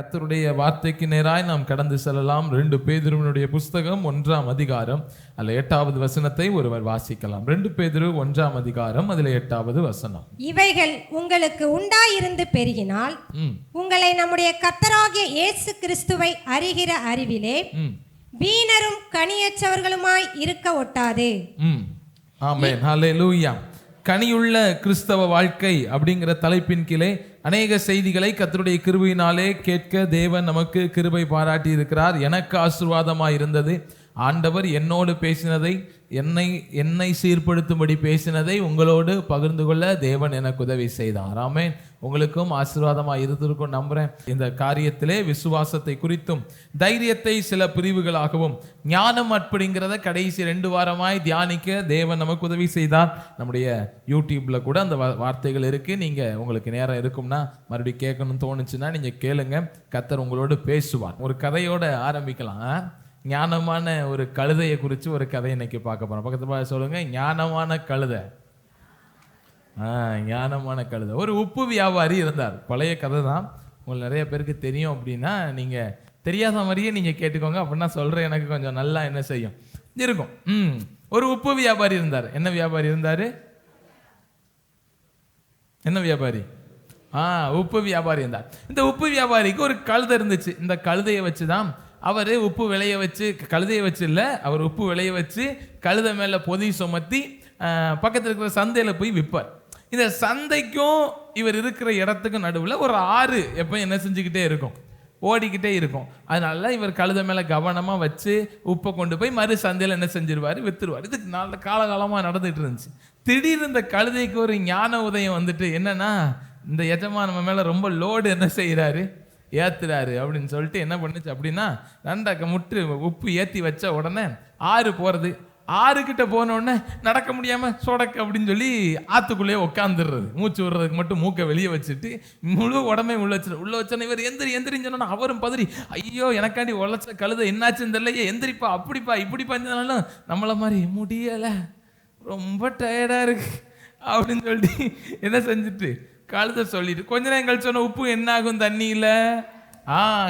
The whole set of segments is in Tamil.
கர்த்தருடைய வார்த்தைக்கு நேராய் நாம் கடந்து செல்லலாம். 2 பேதுருவினுடைய புஸ்தகம் 1ஆம் அதிகாரம், அதில் 8வது வசனத்தை ஒருவர் வாசிக்கலாம். 2 பேதுரு 1ஆம் அதிகாரம், அதில் 8வது வசனம். இவைகள் உங்களுக்கு உண்டாயிருந்து பெருகினால் உங்களை நம்முடைய கர்த்தராகிய இயேசு கிறிஸ்துவை அறிகிற அறிவிலே வீணரும் கனியற்றவர்களுமாய் இருக்க ஒட்டாது. ஆமென், ஹல்லேலூயா. கனியுள்ள கிறிஸ்தவ வாழ்க்கை அப்படிங்கிற தலைப்பின் கீழே அநேக செய்திகளை கர்த்தருடைய கிருபையினாலே கேட்க தேவன் நமக்கு கிருபை பாராட்டி இருக்கிறார். எனக்கு ஆசீர்வாதமாக இருந்தது. ஆண்டவர் என்னோடு பேசினதை, என்னை சீர்படுத்தும்படி பேசினதை உங்களோடு பகிர்ந்து கொள்ள தேவன் எனக்கு உதவி செய்தார். ஆமென். உங்களுக்கும் ஆசீர்வாதமாக இருந்திருக்கும் நம்புறேன். இந்த காரியத்திலே விசுவாசத்தை குறித்தும் தைரியத்தை சில பிரிவுகளாகவும் ஞானம் அப்படிங்கிறத கடைசி 2 வாரமாய் தியானிக்க தேவன் நமக்கு உதவி செய்தார். நம்முடைய யூடியூப்ல கூட அந்த வார்த்தைகள் இருக்கு. நீங்க உங்களுக்கு நேரம் இருக்கும்னா மறுபடியும் கேட்கணும்னு தோணுச்சுன்னா நீங்க கேளுங்க. கர்த்தர் உங்களோடு பேசுவார். ஒரு கதையோட ஆரம்பிக்கலாம். ஞானமான ஒரு கழுதையை குறித்து ஒரு கதை இன்னைக்கு பார்க்க போறோம். பக்கத்துல சொல்லுங்க, ஞானமான கழுதை. ஞானமான கழுதை. ஒரு உப்பு வியாபாரி இருந்தார். பழைய கதை தான், உங்களுக்கு நிறைய பேருக்கு தெரியும். அப்படின்னா நீங்க தெரியாத மாதிரியே நீங்க கேட்டுக்கோங்க. அப்படின்னா சொல்றேன், எனக்கு கொஞ்சம் நல்லா என்ன செய்யும் இருக்கும். ஒரு உப்பு வியாபாரி இருந்தார். என்ன வியாபாரி இருந்தாரு? என்ன வியாபாரி? உப்பு வியாபாரி இருந்தார். இந்த உப்பு வியாபாரிக்கு ஒரு கழுதை இருந்துச்சு. இந்த கழுதையை வச்சுதான் அவர் உப்பு விளைய வச்சு, கழுதையை வச்சு இல்லை, அவர் உப்பு விளைய வச்சு கழுதை மேலே பொதி சுமத்தி பக்கத்தில் இருக்கிற சந்தையில் போய் விற்பார். இந்த சந்தைக்கும் இவர் இருக்கிற இடத்துக்கும் நடுவில் ஒரு ஆறு எப்போ என்ன செஞ்சுக்கிட்டே இருக்கும், ஓடிக்கிட்டே இருக்கும். அதனால இவர் கழுதை மேலே கவனமாக வச்சு உப்பை கொண்டு போய் மறு சந்தையில் என்ன செஞ்சிருவார், விற்றுருவார். இதுக்கு நல்ல காலகாலமாக நடந்துகிட்டு இருந்துச்சு. திடீர்னு இந்த கழுதைக்கு ஒரு ஞான உதயம் வந்துட்டு, என்னன்னா இந்த எஜமான் நம்ம மேலே ரொம்ப லோடு என்ன செய்கிறாரு, ஏத்துறாரு அப்படின்னு சொல்லிட்டு என்ன பண்ணுச்சு அப்படின்னா, நண்டாக்க முட்டு உப்பு ஏற்றி வச்ச உடனே ஆறு போகிறது. ஆறுகிட்ட போன உடனே நடக்க முடியாம சொடக்கு அப்படின்னு சொல்லி ஆத்துக்குள்ளேயே உட்காந்துடுறது. மூச்சு விடுறதுக்கு மட்டும் மூக்கை வெளியே வச்சுட்டு முழு உடம்பே உள்ள வச்சோன்னா இவர் எந்திரின்னு சொன்னா அவரும் பதறி, ஐயோ எனக்காண்டி உழைச்ச கழுதை என்னாச்சுன்னு தெரியலையே, எந்திரிப்பா அப்படிப்பா இப்படிப்பா இருந்தாலும் நம்மள மாதிரி முடியலை, ரொம்ப டயர்டா இருக்கு அப்படின்னு சொல்லிட்டு என்ன செஞ்சுட்டு கழுதை சொல்லிட்டு கொஞ்ச நேரம் கழிச்சு சொன்ன உப்பு என்ன ஆகும், தண்ணியில்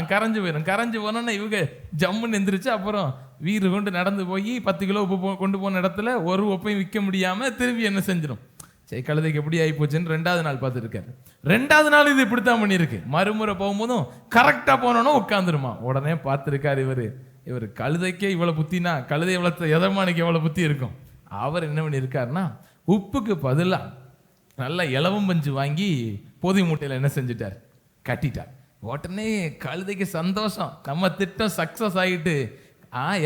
கரைஞ்சு போயிடும். கரைஞ்சு போனோன்னா இவங்க ஜம்முன்னு எந்திரிச்சு அப்புறம் வீடு கொண்டு நடந்து போய் 10 கிலோ உப்பு கொண்டு போன இடத்துல ஒரு உப்பையும் விற்க முடியாம திரும்பி என்ன செஞ்சிடும். சரி, கழுதைக்கு எப்படி ஆகி போச்சுன்னு 2வது நாள் பார்த்துருக்காரு. 2வது நாள் இது இப்படித்தான் பண்ணியிருக்கு. மறுமுறை போகும்போதும் கரெக்டாக போனோன்னா உட்காந்துருமா. உடனே பார்த்துருக்காரு இவர் கழுதைக்கே இவ்வளோ புத்தினா கழுதை எவ்வளோ எதமானுக்கு எவ்வளோ புத்தி இருக்கும். அவர் என்ன பண்ணியிருக்காருன்னா, உப்புக்கு பதிலாக நல்லா இலவம் பஞ்சு வாங்கி பொதி மூட்டையில் என்ன செஞ்சிட்டார், கட்டிட்டார். உடனே கழுதைக்கு சந்தோஷம், நம்ம திட்டம் சக்சஸ் ஆகிட்டு.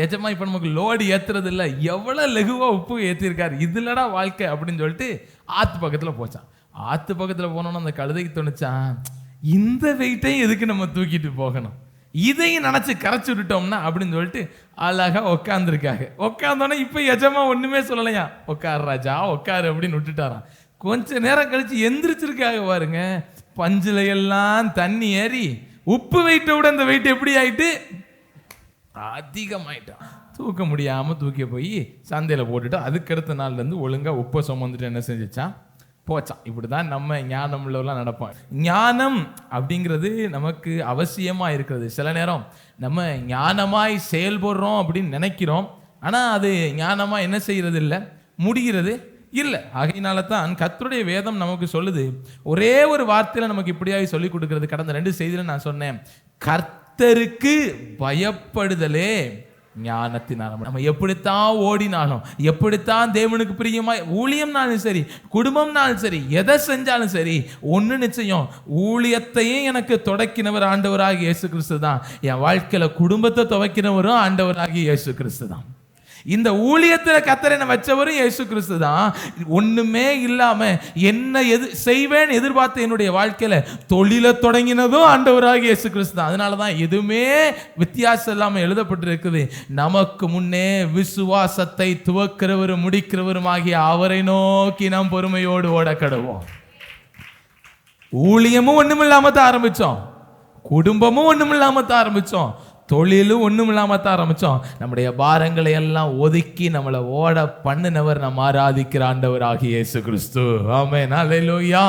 எஜமா இப்போ நமக்கு லோடு ஏற்றுறது இல்லை, எவ்வளோ லெகுவாக உப்பு ஏற்றிருக்காரு, இதுலடா வாழ்க்கை அப்படின்னு சொல்லிட்டு ஆற்று பக்கத்தில் போச்சான். ஆற்று பக்கத்தில் போனோன்னு அந்த கழுதைக்கு தோணுச்சான், இந்த வெயிட்டையும் எதுக்கு நம்ம தூக்கிட்டு போகணும், இதையும் நினச்சி கரைச்சி விட்டுட்டோம்னா அப்படின்னு சொல்லிட்டு அழகா உட்காந்துருக்காங்க. உட்காந்தோன்னே இப்போ எஜமா ஒன்றுமே சொல்லலையா, உட்காரு ராஜா உட்காரு அப்படின்னு விட்டுட்டாரான். கொஞ்ச நேரம் கழிச்சு எந்திரிச்சிருக்காங்க பாருங்க, பஞ்சுல எல்லாம் தண்ணி ஏறி உப்பு வெயிட்டை விட அந்த வெயிட் எப்படி ஆயிட்டு அதிகமாயிட்டான். தூக்க முடியாம தூக்கி போய் சந்தையில போட்டுட்டு அதுக்கடுத்த நாள்ல இருந்து ஒழுங்கா உப்பை சுமந்துட்டு என்ன செஞ்சிச்சான், போச்சான். இப்படிதான் நம்ம ஞானம் உள்ளவெல்லாம் நடப்போம். ஞானம் அப்படிங்கிறது நமக்கு அவசியமா இருக்கிறது. சில நேரம் நம்ம ஞானமாய் செயல்படுறோம் அப்படின்னு நினைக்கிறோம், ஆனா அது ஞானமா என்ன செய்யறது இல்லை, முடிகிறது இல்லை. ஆகையினால தான் கர்த்தருடைய வேதம் நமக்கு சொல்லுது. ஒரே ஒரு வார்த்தையில நமக்கு இப்படியாகி சொல்லிக் கொடுக்கிறது. கடந்த 2 செய்தியில நான் சொன்னேன், கர்த்தருக்கு பயப்படுதலே ஞானத்தினால. நம்ம எப்படித்தான் ஓடினாலும், எப்படித்தான் தேவனுக்கு பிரியமாய் ஊழியம்னாலும் சரி, குடும்பம்னாலும் சரி, எதை செஞ்சாலும் சரி, ஒன்று நிச்சயம், ஊழியத்தையும் எனக்கு தொடக்கினவர் ஆண்டவராகிய இயேசு கிறிஸ்து தான். என் வாழ்க்கையில குடும்பத்தை துவைக்கினவரும் ஆண்டவராகிய இயேசு கிறிஸ்து தான். இந்த ஊழியத்தில் கர்த்தரை வச்சவரும் இயேசு கிறிஸ்து தான். ஒண்ணுமே இல்லாம என்ன செய்வேன் எதிர்பார்த்த என்னுடைய வாழ்க்கையில தொழிலை தொடங்கினதும் ஆண்டவராகிய இயேசு கிறிஸ்து தான். அதனாலதான் எதுவுமே வித்தியாசம் இல்லாம எழுதப்பட்டிருக்குது, நமக்கு முன்னே விசுவாசத்தை துவக்கிறவரும் முடிக்கிறவரும் ஆகிய அவரை நோக்கி நாம் பொறுமையோடு ஓட கடவோம். ஊழியமும் ஒண்ணுமில்லாம தான் ஆரம்பிச்சோம், குடும்பமும் ஒண்ணுமில்லாம தான் ஆரம்பிச்சோம், தொழிலும் ஒண்ணும் இல்லாம தான் ஆரம்பிச்சோம். நம்முடைய பாரங்களை எல்லாம் ஒதுக்கி நம்மளை ஓட பண்ணினவர் நம்ம ஆராதிக்கிற ஆண்டவர் ஆகிய இயேசு கிறிஸ்து. ஆமென், அல்லேலூயா.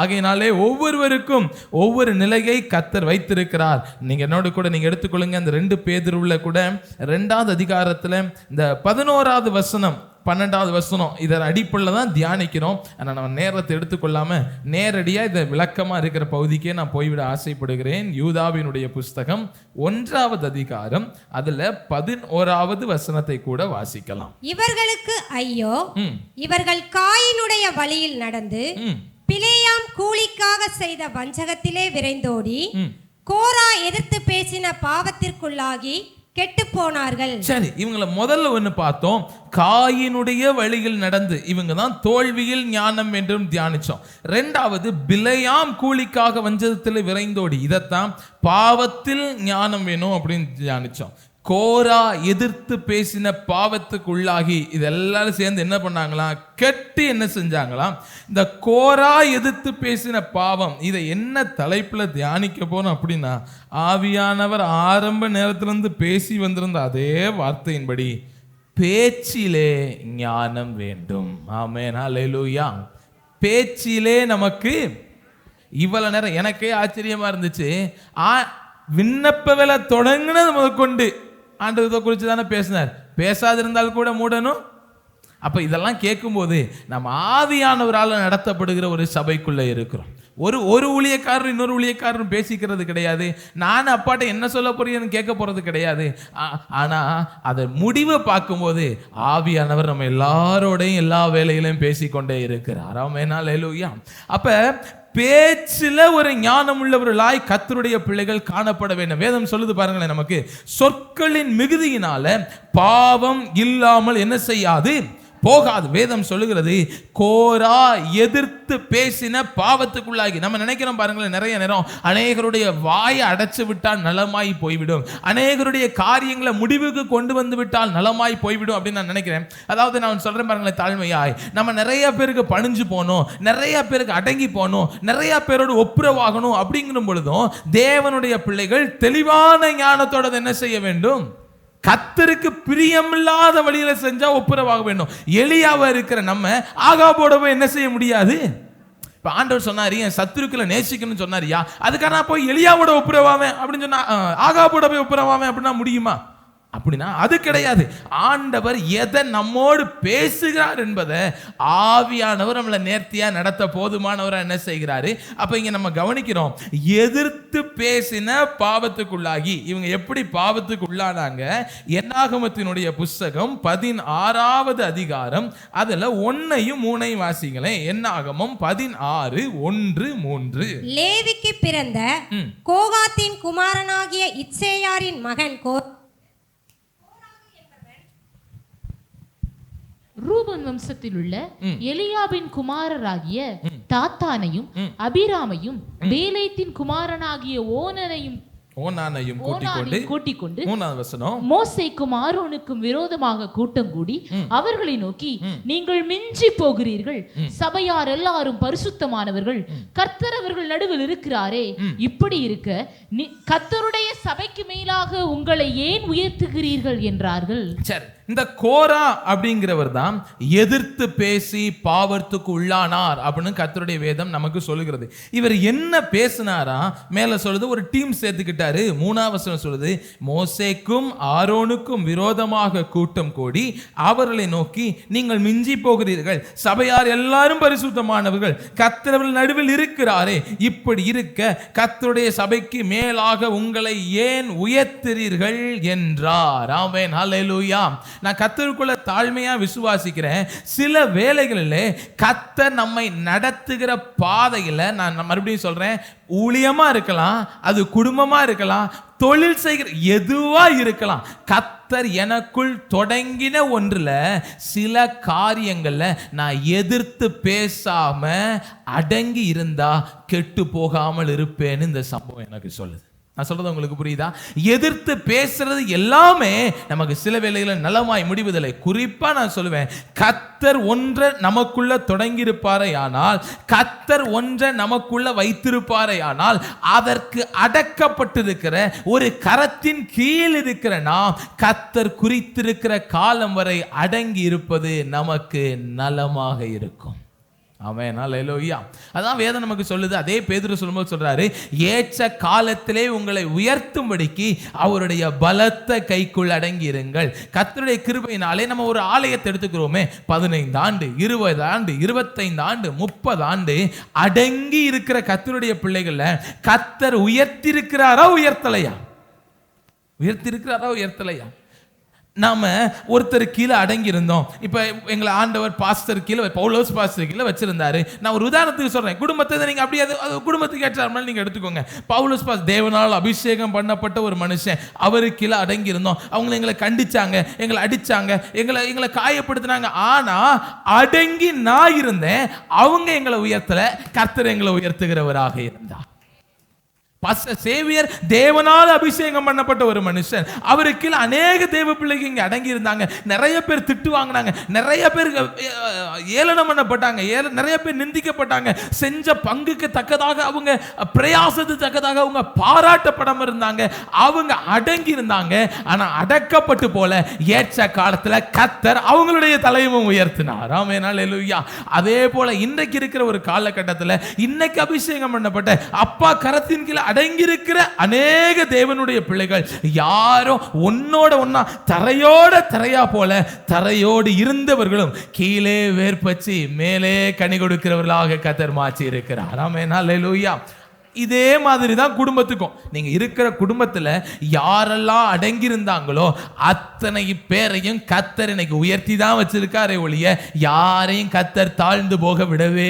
ஆகையினாலே ஒவ்வொருவருக்கும் ஒவ்வொரு நிலையை கர்த்தர் வைத்திருக்கிறார். நீங்க என்னோட கூட நீங்க எடுத்துக்கொள்ளுங்க, அந்த 2 பேதுருவுல கூட 2வது அதிகாரத்துல இந்த 11வது வசனம் 12வது வசனம் இதன் அடிப்படையில் தான் தியானிக்கிறோம். ஆனால் நம்ம நேரத்தை எடுத்துக்கொள்ளாம நேரடியாக இதை விளக்கமா இருக்கிற பகுதிக்கே நான் போய்விட ஆசைப்படுகிறேன். யூதாவினுடைய புஸ்தகம் 1வது அதிகாரம் அதுல 11வது வசனத்தை கூட வாசிக்கலாம். இவர்களுக்கு ஐயோ, இவர்கள் காயினுடைய வழியில் நடந்து பிலேயாம் கூலிக்காக செய்த வஞ்சகத்திலே விரைந்தோடி கோரா எதிர்த்து பேசின பாவத்திற்குள்ளாகி கெட்டு போனார்கள். சரி, இவங்களை முதல்ல ஒண்ணு பார்த்தோம், காயினுடைய வழியில் நடந்து. இவங்க தான் தோல்வியில் ஞானம் என்றும் தியானிச்சோம். 2வது பிலேயாம் கூலிக்காக வஞ்சகத்தில் விரைந்தோடி, இதைத்தான் பாவத்தில் ஞானம் வேணும் அப்படின்னு தியானிச்சோம். கோரா எதிர்த்து பேசின பாவத்துக்கு உள்ளாகி, இது எல்லாரும் சேர்ந்து என்ன பண்ணாங்களாம், கெட்டு என்ன செஞ்சாங்களாம். இந்த கோரா எதிர்த்து பேசின பாவம், இதை என்ன தலைப்புல தியானிக்க போறோம் அப்படின்னா, ஆவியானவர் ஆரம்ப நேரத்திலிருந்து பேசி வந்திருந்த அதே வார்த்தையின்படி பேச்சிலே ஞானம் வேண்டும். ஆமென், அல்லேலூயா. பேச்சிலே நமக்கு இவ்வளவு நேரம் எனக்கே ஆச்சரியமா இருந்துச்சு. விண்ணப்ப வேலை தொடங்கினது முதற்கொண்டு ஆண்டவரை குறித்து தானே பேசினார். பேசாதிருந்தால் கூட மூடணும். அப்ப இதெல்லாம் கேட்கும்போது நம்ம ஆவியானவரால் நடத்தப்படுகிற ஒரு சபைக்குள்ள இருக்கிறோம். ஒரு ஊழியக்காரர் இன்னொரு ஊழியக்காரரும் பேசிக்கிறது கிடையாது. நான் அப்பாட்ட என்ன சொல்ல போறீங்கன்னு கேட்க போறது கிடையாது. ஆனா அதை முடிவை பார்க்கும்போது ஆவியானவர் நம்ம எல்லாரோடையும் எல்லா வேலையிலையும் பேசிக்கொண்டே இருக்கிறார். ஆமென், அல்லேலூயா. அப்ப பேச்சில ஒரு ஞானம் உள்ளவர்களாய் கர்த்தருடைய பிள்ளைகள் காணப்பட வேண்டும். வேதம் சொல்லுது பாருங்களேன், நமக்கு சொற்களின் மிகுதியினால பாவம் இல்லாமல் என்ன செய்யாது, போகாது. வேதம் சொல்லுகிறது கோரா எதிர்த்து பேசின பாவத்துக்குள்ளாகி. நம்ம நினைக்கிறோம் பாருங்களேன், நிறைய நேரம் அநேகருடைய வாயை அடைச்சு விட்டால் நலமாய் போய்விடும், அநேகருடைய காரியங்களை முடிவுக்கு கொண்டு வந்து விட்டால் நலமாய் போய்விடும் அப்படின்னு நான் நினைக்கிறேன். அதாவது நான் சொல்றேன் பாருங்களேன், தாழ்மையாய் நம்ம நிறைய பேருக்கு பணிஞ்சு போகணும், நிறைய பேருக்கு அடங்கி போகணும், நிறைய பேரோடு ஒப்புரவாகணும். அப்படிங்கிற பொழுதும் தேவனுடைய பிள்ளைகள் தெளிவான ஞானத்தோட என்ன செய்ய வேண்டும், கர்த்தருக்கு பிரியமில்லாத வழியில செஞ்சா ஒப்புரவாக வேண்டும். எலியாவா இருக்கிற நம்ம ஆகாபோட போய் என்ன செய்ய முடியாது. இப்ப ஆண்டவர் சொன்னாரு, என் சத்துருக்களை நேசிக்கணும்னு சொன்னாரியா, அதுக்காக நான் போய் எலியாவோட ஒப்புரவாவேன் அப்படின்னு சொன்னா, ஆகாபோட போய் ஒப்புரவாவேன் அப்படின்னா முடியுமா? அப்படின்னா அது கிடையாது. ஆண்டவர் எதை நம்மோடு பேசுகிறார் என்பதை ஆவியானவர் நம்மளை நேர்த்தியா நடத்த போதுமானவரா என்ன செய்கிறாரு. அப்ப இங்க நம்ம கவனிக்கிறோம், எதிர்த்து பேசின பாவத்துக்குள்ளாகி. இவங்க எப்படி பாவத்துக்கு உள்ளானாங்க? என்னாகமத்தினுடைய புஸ்தகம் 16வது அதிகாரம் அதுல 1ஐயும் 3ஐயும் வாசிங்களேன். என்னாகமம் 16:1-3. லேவிக்கு பிறந்த கோகாத்தின் குமாரனாகிய இத்சேயாரின் மகன் ரூபன் வம்சத்தில் உள்ள எலியாபின் குமாரராகிய தாத்தானையும் அபிராமையும் பேலேத்தின் குமாரனாகிய ஓனானையும் கூட்டிக் கொண்டு மோசேக்கும் ஆரோனுக்கும் விரோதமாக கூட்டம் கூடி அவர்களை நோக்கி, நீங்கள் மிஞ்சி போகிறீர்கள், சபையார் எல்லாரும் பரிசுத்தமானவர்கள், கர்த்தர் அவர்கள் நடுவில் இருக்கிறாரே, இப்படி இருக்க கர்த்தருடைய சபைக்கு மேலாக உங்களை ஏன் உயர்த்துகிறீர்கள் என்றார்கள். சரி, இந்த கோரா அப்படிங்கிறவர் தான் எதிர்த்து பேசி பாவத்துக்கு உள்ளானார் அப்படின்னு கர்த்தருடைய வேதம் நமக்கு சொல்லுகிறது. இவர் என்ன பேசினாரா? மேல சொல்லுது ஒரு டீம் சேர்த்துக்கிட்டாரு. 3ஆம் வசனம் சொல்லுது, மோசேக்கும் ஆரோனுக்கும் விரோதமாக கூட்டம் கூடி அவர்களை நோக்கி, நீங்கள் மிஞ்சி போகிறீர்கள், சபையார் எல்லாரும் பரிசுத்தமானவர்கள், கர்த்தர் நடுவில் இருக்கிறாரே, இப்படி இருக்க கர்த்தருடைய சபைக்கு மேலாக உங்களை ஏன் உயர்த்துறீர்கள் என்றார். ஆமென், ஹல்லேலூயா. நான் கர்த்தருக்குள்ள தாழ்மையா விசுவாசிக்கிறேன். சில வேளைகளிலே கர்த்தர் நம்மை நடத்துகிற பாதையில, நான் மறுபடியும் சொல்றேன், ஊழியமா இருக்கலாம், அது குடும்பமா இருக்கலாம், தொழில் செய்கிற எதுவா இருக்கலாம், கர்த்தர் எனக்குள் தொடங்கின ஒன்றுல சில காரியங்கள்ல நான் எதிர்த்து பேசாம அடங்கி இருந்தா கெட்டு போகாமல் இருப்பேன்னு இந்த சம்பவம் எனக்கு சொல்லுது. நான் சொல்றது உங்களுக்கு புரியுதா? எதிர்த்து பேசுறது எல்லாமே நமக்கு சில வேளைகளில் நலமாய் முடிவதில்லை. குறிப்பா நான் சொல்லுவேன், கர்த்தர் ஒன்றை நமக்குள்ள தொடங்கி இருப்பாரே ஆனால், கர்த்தர் ஒன்றை நமக்குள்ள வைத்திருப்பாரே ஆனால், அதற்கு அடக்கப்பட்டிருக்கிற ஒரு கரத்தின் கீழ் இருக்கிற நாம் கர்த்தர் குறித்திருக்கிற காலம் வரை அடங்கி இருப்பது நமக்கு நலமாக இருக்கும். ஆமென், அல்லேலூயா. அதான் வேதம் நமக்கு சொல்லுது. அதே பேதுரு சொல்லும்போது சொல்றாரு, ஏற்ற காலத்திலே உங்களை உயர்த்தும்படிக்கு அவருடைய பலத்த கைக்குள் அடங்கி இருங்கள். கர்த்தருடைய கிருபையினாலே நம்ம ஒரு ஆலயத்தை எடுத்துக்கிறோமே, 15 ஆண்டு 20 ஆண்டு 25 ஆண்டு 30 ஆண்டு அடங்கி இருக்கிற கர்த்தருடைய பிள்ளைகளை கர்த்தர் உயர்த்திருக்கிறாரா உயர்த்தலையா? உயர்த்திருக்கிறாரா உயர்த்தலையா? நாம ஒருத்தர் கீழே அடங்கி இருந்தோம். இப்ப எங்களை ஆண்டவர் பாஸ்டர் கீழே, பவுலோஸ் பாஸ்டர் கீழே வச்சிருந்தாரு. நான் ஒரு உதாரணத்துக்கு சொல்றேன். குடும்பத்தை நீங்க அப்படியே அது குடும்பத்துக்கு ஏற்ற மாதிரி நீங்க எடுத்துக்கோங்க. பவுலோஸ் பாஸ்டர் தேவனால் அபிஷேகம் பண்ணப்பட்ட ஒரு மனுஷன். அவரு கீழே அடங்கி இருந்தோம். அவங்க எங்களை கண்டிச்சாங்க, எங்களை அடிச்சாங்க, எங்களை காயப்படுத்தினாங்க. ஆனா அடங்கி நான் இருந்தேன். அவங்க எங்களை உயர்த்தல, கர்த்தர் எங்களை உயர்த்துகிறவராக இருந்தார். பாஸ்டர் சேவியர் தேவனால் அபிஷேகம் பண்ணப்பட்ட ஒரு மனுஷன். அவருக்கு அநேக தேவ பிள்ளைகள் இங்க அடங்கி இருந்தாங்க. நிறைய பேர் திட்டு வாங்கினாங்க, நிறைய பேர் ஏளனம் பண்ணப்பட்டாங்க, நிறைய பேர் நிந்திக்கப்பட்டாங்க. செஞ்ச பங்குக்கு தக்கதாக அவங்க பிரயாசத்துக்கு தக்கதாக அவங்க பாராட்டப்படாம இருந்தாங்க. அவங்க அடங்கி இருந்தாங்க. ஆனா அடக்கப்பட்டு போல ஏற்ற காலத்துல கர்த்தர் அவங்களுடைய தலையும் உயர்த்தினார். ஆமென், அல்லேலூயா. அதே போல இன்றைக்கு இருக்கிற ஒரு காலகட்டத்தில் இன்னைக்கு அபிஷேகம் பண்ணப்பட்ட அப்பா கரத்தின் கீழே அடங்கியிருக்கிற அநேக தேவனுடைய பிள்ளைகள் யாரும் ஒன்னோட ஒன்னா தரையா போல தரையோடு இருந்தவர்களும் கீழே வேர்பச்சு மேலே கனி கொடுக்கிறவர்களாக கர்த்தர் மாற்றி இருக்கிறார். ஆமென், அல்லேலூயா. இதே மாதிரி தான் குடும்பத்துக்கும். நீங்க இருக்கிற குடும்பத்துல யாரெல்லாம் அடங்கி இருந்தாங்களோ அத்தனை பேரையும் கர்த்தர் இன்னைக்கு உயர்த்தி தான் வச்சிருக்காரே ஒழிய யாரையும் கர்த்தர் தாழ்ந்து போக விடவே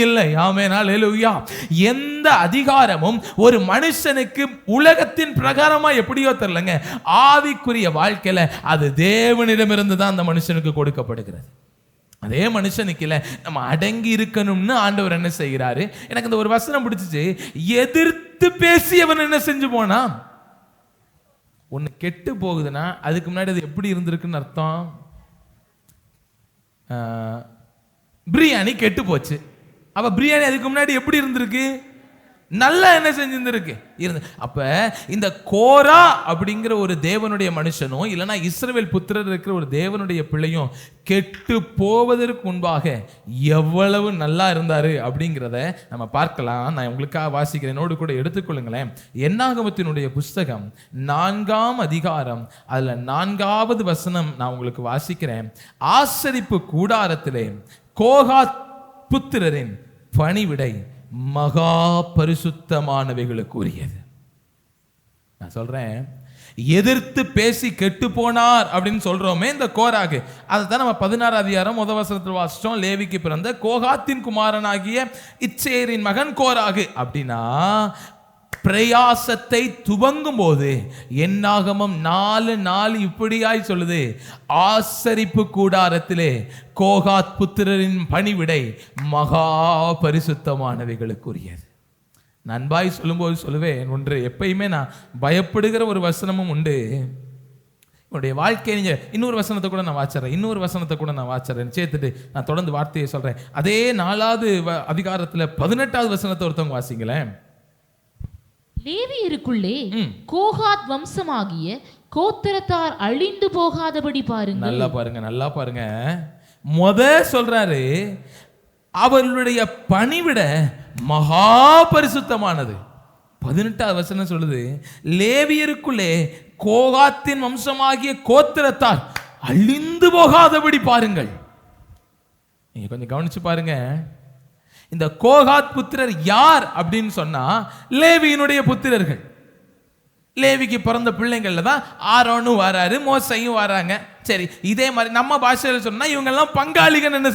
இல்லை. ஆமென், அல்லேலூயா. எந்த அதிகாரமும் ஒரு மனுஷனுக்கு உலகத்தின் பிரகாரமா எப்படியோ தெரியலங்க, ஆவிக்குரிய வாழ்க்கையில அது தேவனிடமிருந்து தான் அந்த மனுஷனுக்கு கொடுக்கப்படுகிறது. அதே மனுஷனுக்கு இல்ல, நம்ம அடங்கி இருக்கணும்னு ஆண்டவர் என்ன செய்கிறாரு? எனக்கு இந்த ஒரு வசனம் பிடிச்சிச்சு. எதிர்த்து பேசியவன் என்ன செஞ்சு போனா? ஒன்னு கெட்டு போகுதுன்னா அதுக்கு முன்னாடி அது எப்படி இருந்திருக்குன்னு அர்த்தம். பிரியாணி கெட்டு போச்சு. அப்ப பிரியாணி அதுக்கு முன்னாடி எப்படி இருந்திருக்கு? நல்லா என்ன செஞ்சிருந்திருக்கு இருந்து. அப்ப இந்த கோரா அப்படிங்கிற ஒரு தேவனுடைய மனுஷனும் இல்லைன்னா இஸ்ரவேல் புத்திரர் இருக்கிற ஒரு தேவனுடைய பிள்ளையும் கெட்டு போவதற்கு முன்பாக எவ்வளவு நல்லா இருந்தாரு அப்படிங்கிறத நம்ம பார்க்கலாம். நான் உங்களுக்காக வாசிக்கிறேன், என்னோடு கூட எடுத்துக்கொள்ளுங்களேன். என்னாகமத்தினுடைய புஸ்தகம் 4ஆம் அதிகாரம் அதுல 4வது வசனம் நான் உங்களுக்கு வாசிக்கிறேன். ஆசரிப்பு கூடாரத்திலே கோகாத் புத்திரரின் பணிவிடை மகா பரிசுத்தமானவைகளுக்கு உரியது. நான் சொல்றேன், எதிர்த்து பேசி கெட்டு போனார் அப்படின்னு சொல்றோமே இந்த கோராகு, அதுதான் நம்ம 16 அதிகாரம் 1 வசனத்தில் வாசிச்சோம். லேவிக்கு பிறந்த கோகாத்தின் குமாரனாகிய இத்சேரின் மகன் கோராகு. அப்படின்னா பிரயாசத்தை துவங்கும் போது என்னாகமம் 4:4 இப்படியாய் சொல்லுது, ஆசரிப்பு கூடாரத்திலே கோகாத் புத்திரரின் பணிவிடை மகா பரிசுத்தமானவைகளுக்குரியது. நண்பாய் சொல்லும்போது சொல்லுவேன் ஒன்று, எப்பயுமே நான் பயப்படுகிற ஒரு வசனமும் உண்டு. உன்னுடைய வாழ்க்கை நீங்க இன்னொரு வசனத்தை கூட நான் வாசிறேன் சேர்த்துட்டு நான் தொடர்ந்து வார்த்தையை சொல்றேன். அதே 4வது அதிகாரத்துல 18வது வசனத்தை ஒருத்தவங்க வாசிங்களேன். லேவியருக்குள்ளே கோகாத் வம்சமாகிய கோத்திரத்தார் அழிந்து போகாதபடி பாருங்க. நல்லா பாருங்க. சொல்றாரு அவர்களுடைய பணிவிட மகா பரிசுத்தமானது. 18வது வசனம் சொல்லுது, லேவியருக்குள்ளே கோகாத்தின் வம்சமாகிய கோத்திரத்தார் அழிந்து போகாதபடி பாருங்கள். நீங்க கொஞ்சம் கவனிச்சு பாருங்க. இந்த கோகாத் புத்திரர் யார் அப்படின்னு சொன்னா லேவியினுடைய புத்திரர்கள். லேவிக்கு பிறந்த பிள்ளைங்கள்ல தான் ஆரோனும் வராரு, மோசையும் வராங்க. சரி, இதே மாதிரி நம்ம பாஷையில் சொன்னா இவங்க எல்லாம் பங்காளிகள் என்ன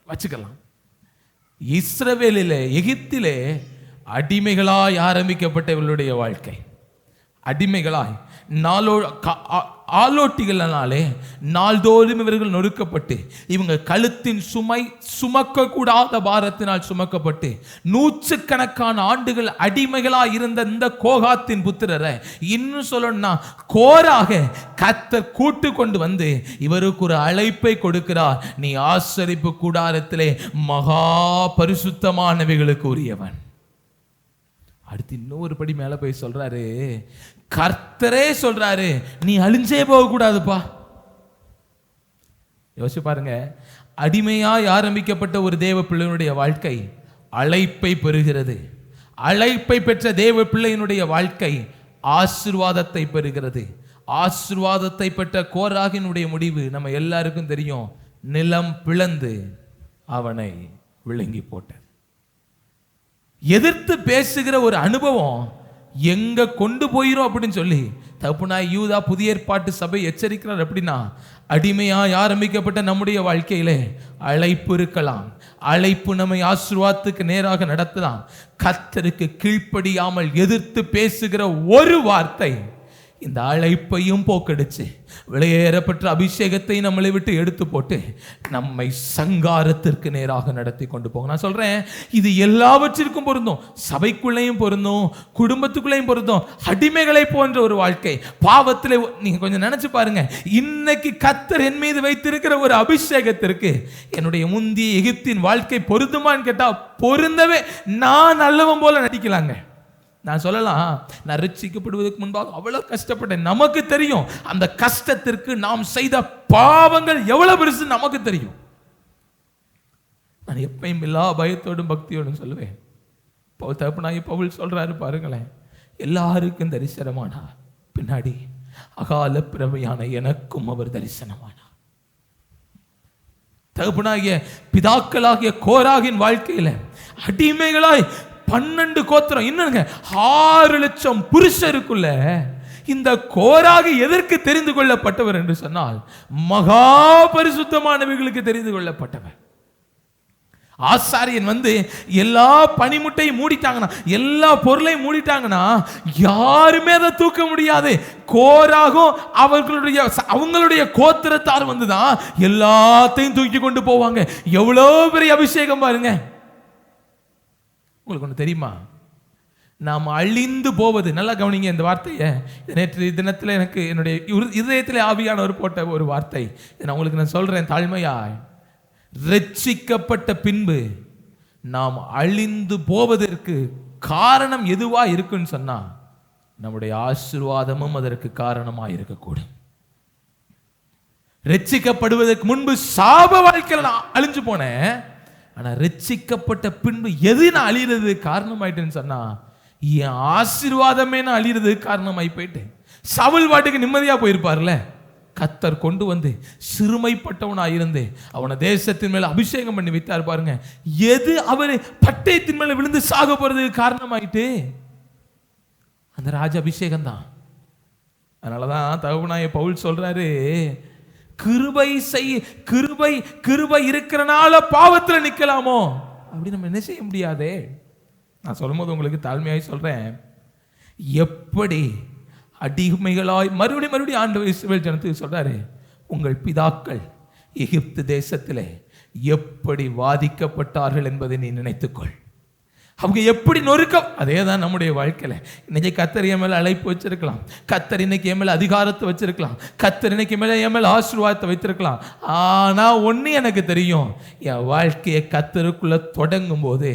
வச்சுக்கலாம். இஸ்ரவேலிலே எகிப்திலே அடிமைகளாய் ஆரம்பிக்கப்பட்ட இவளுடைய வாழ்க்கை, அடிமைகளாய் ஆலோட்டிகளினாலே நாள்தோறும் இவர்கள் நொறுக்கப்பட்டு இவங்க கழுத்தின் சுமை சுமக்க கூடாத பாரத்தினால் சுமக்கப்பட்டு 100கணக்கான ஆண்டுகள் அடிமைகளாய் இருந்த இந்த கோகாத்தின் புத்திரரை இன்னும் சொல்லணும்னா கோராக கர்த்தர் கூட்டு கொண்டு வந்து இவருக்கு ஒரு அழைப்பை கொடுக்கிறார். நீ ஆசரிப்பு கூடாரத்திலே மகா பரிசுத்தமானவைகளுக்கு உரியவன். அடுத்து இன்னொரு படி மேல போய் சொல்றாரு, கர்த்தரே சொல்றாரு நீ அழிஞ்சே போக கூடாதுப்பா. யோசிச்சு பாருங்க, அடிமையாய் ஆரம்பிக்கப்பட்ட ஒரு தேவ பிள்ளையினுடைய வாழ்க்கை அழைப்பை பெறுகிறது. அழைப்பை பெற்ற தேவ பிள்ளையினுடைய வாழ்க்கை ஆசீர்வாதத்தை பெறுகிறது. ஆசீர்வாதத்தை பெற்ற கோராகினுடைய முடிவு நம்ம எல்லாருக்கும் தெரியும், நிலம் பிளந்து அவனை விழுங்கி போட்டது. எதிர்த்து பேசுகிற ஒரு அனுபவம் எங்க கொண்டு போயிரும் அப்படின்னு சொல்லி தப்புனாய் யூதா புதிய ஏற்பாட்டு சபை எச்சரிக்கிறார். அப்படின்னா அடிமையாய் ஆரம்பிக்கப்பட்ட நம்முடைய வாழ்க்கையிலே அழைப்பு இருக்கலாம். அழைப்பு நம்மை ஆசீர்வாதத்துக்கு நேராக நடத்தலாம். கர்த்தருக்கு கீழ்ப்படியாமல் எதிர்த்து பேசுகிற ஒரு வார்த்தை இந்த அழைப்பையும் போக்கடிச்சு வெளியேறப்பட்ட அபிஷேகத்தை நம்மளை விட்டு எடுத்து போட்டு நம்மை சங்காரத்திற்கு நேராக நடத்தி கொண்டு போகும். நான் சொல்றேன், இது எல்லாவற்றிற்கும் பொருந்தும். சபைக்குள்ளேயும் பொருந்தும், குடும்பத்துக்குள்ளேயும் பொருந்தும். அடிமைகளை போன்ற ஒரு வாழ்க்கை பாவத்தில் நீங்க கொஞ்சம் நினைச்சு பாருங்க. இன்னைக்கு கர்த்தர் என் மீது வைத்திருக்கிற ஒரு அபிஷேகத்திற்கு என்னுடைய முந்திய எகிப்தின் வாழ்க்கை பொருந்துமான்னு கேட்டா பொருந்தவே. நான் நல்லவன் போல நடிக்கலாங்க. நான் சொல்லலாம், நான் ரட்சிக்கப்படுவதற்கு முன்பாக அவ்வளவு கஷ்டப்பட்டேன். நமக்கு தெரியும் அந்த கஷ்டத்திற்கு நாம் செய்த பாவங்கள் எவ்வளவு பெருசு நமக்கு தெரியும். நான் எப்பயும் எல்லா பயத்தோடும் பக்தியோடும் சொல்லுவேன். தகப்பனாகிய பவுல் சொல்றாரு பாருங்களேன், எல்லாருக்கும் தரிசனமானா பின்னாடி அகால பிறவையான எனக்கும் அவர் தரிசனமானார். தகப்பனாகிய பிதாக்களாகிய கோராகின் வாழ்க்கையில அடிமைகளாய் 12 கோத்திரம், இன்னுங்க 6 லட்சம் புருஷருக்குள்ள இந்த கோராகி எதற்கு தெரிந்து கொள்ளப்பட்டவர் என்று சொன்னால் மகா பரிசுத்தமானவைகளுக்கு தெரிந்து கொள்ளப்பட்டவர். ஆசாரியன் வந்து எல்லா பனிமுட்டையும் மூடிட்டாங்கன்னா, எல்லா பொருளையும் மூடிட்டாங்கன்னா யாருமே அதை தூக்க முடியாது. கோராகும் அவங்களுடைய கோத்திரத்தார் வந்துதான் எல்லாத்தையும் தூக்கி கொண்டு போவாங்க. எவ்வளவு பெரிய அபிஷேகம் பாருங்க. உங்களுக்கு ஒன்று தெரியுமா, நாம் அழிந்து போவது, நல்லா கவனிங்க இந்த வார்த்தையை. நேற்று தினத்தில் எனக்கு என்னுடைய இதயத்தில் ஆவியானவர் போட்ட ஒரு வார்த்தை. நான் உங்களுக்கு நான் சொல்றேன் தாழ்மையாய், ரட்சிக்கப்பட்ட பின்பு நாம் அழிந்து போவதற்கு காரணம் எதுவா இருக்குன்னு சொன்னா நம்முடைய ஆசீர்வாதமும் அதற்கு காரணமாக இருக்கக்கூடும். ரட்சிக்கப்படுவதற்கு முன்பு சாப வாழ்க்கையில் நான் அழிஞ்சு போனேன். ஆனா ரட்சிக்கப்பட்ட பின்பு எது நான் அழிகிறது காரணமாயிட்டேன்னு சொன்னா என் ஆசீர்வாதமே நான் அழிகிறது காரணமாயி போயிட்டேன். சவுல் வாட்டுக்கு நிம்மதியா போயிருப்பார்ல, கர்த்தர் கொண்டு வந்து சிறுமைப்பட்டவனா இருந்து அவனை தேசத்தின் மேல அபிஷேகம் பண்ணி வைத்தார் பாருங்க. எது அவரு பட்டயத்தின் மேல விழுந்து சாக போறதுக்கு காரணமாயிட்டு அந்த ராஜ அபிஷேகம் தான். அதனாலதான் தகப்பனாகிய பவுல் சொல்றாரு, கிருபை இருக்கிறனால பாவத்தில் நிக்கலாமோ அப்படி நம்ம என்ன செய்ய முடியாதே. நான் சொல்லும் போது உங்களுக்கு தாழ்மையாய் சொல்றேன், எப்படி அடிமைகளாய் மறுபடியும் ஆண்டவர் இஸ்ரவேல் ஜனத்துக்கு சொல்றாரு, உங்கள் பிதாக்கள் எகிப்து தேசத்திலே எப்படி வாதிக்கப்பட்டார்கள் என்பதை நீ நினைத்துக்கொள். அவங்க எப்படி நொறுக்கம். அதே தான் நம்முடைய வாழ்க்கையில. இன்னைக்கு கர்த்தர் என் மேல அழைப்பு வச்சிருக்கலாம், கர்த்தர் இன்னைக்கு என் மேல அதிகாரத்தை வச்சிருக்கலாம், கர்த்தர் இன்னைக்கு மேல என் மேல ஆசீர்வாதத்தை வைத்திருக்கலாம். ஆனா ஒண்ணு எனக்கு தெரியும், என் வாழ்க்கையை கர்த்தருக்குள்ள தொடங்கும் போது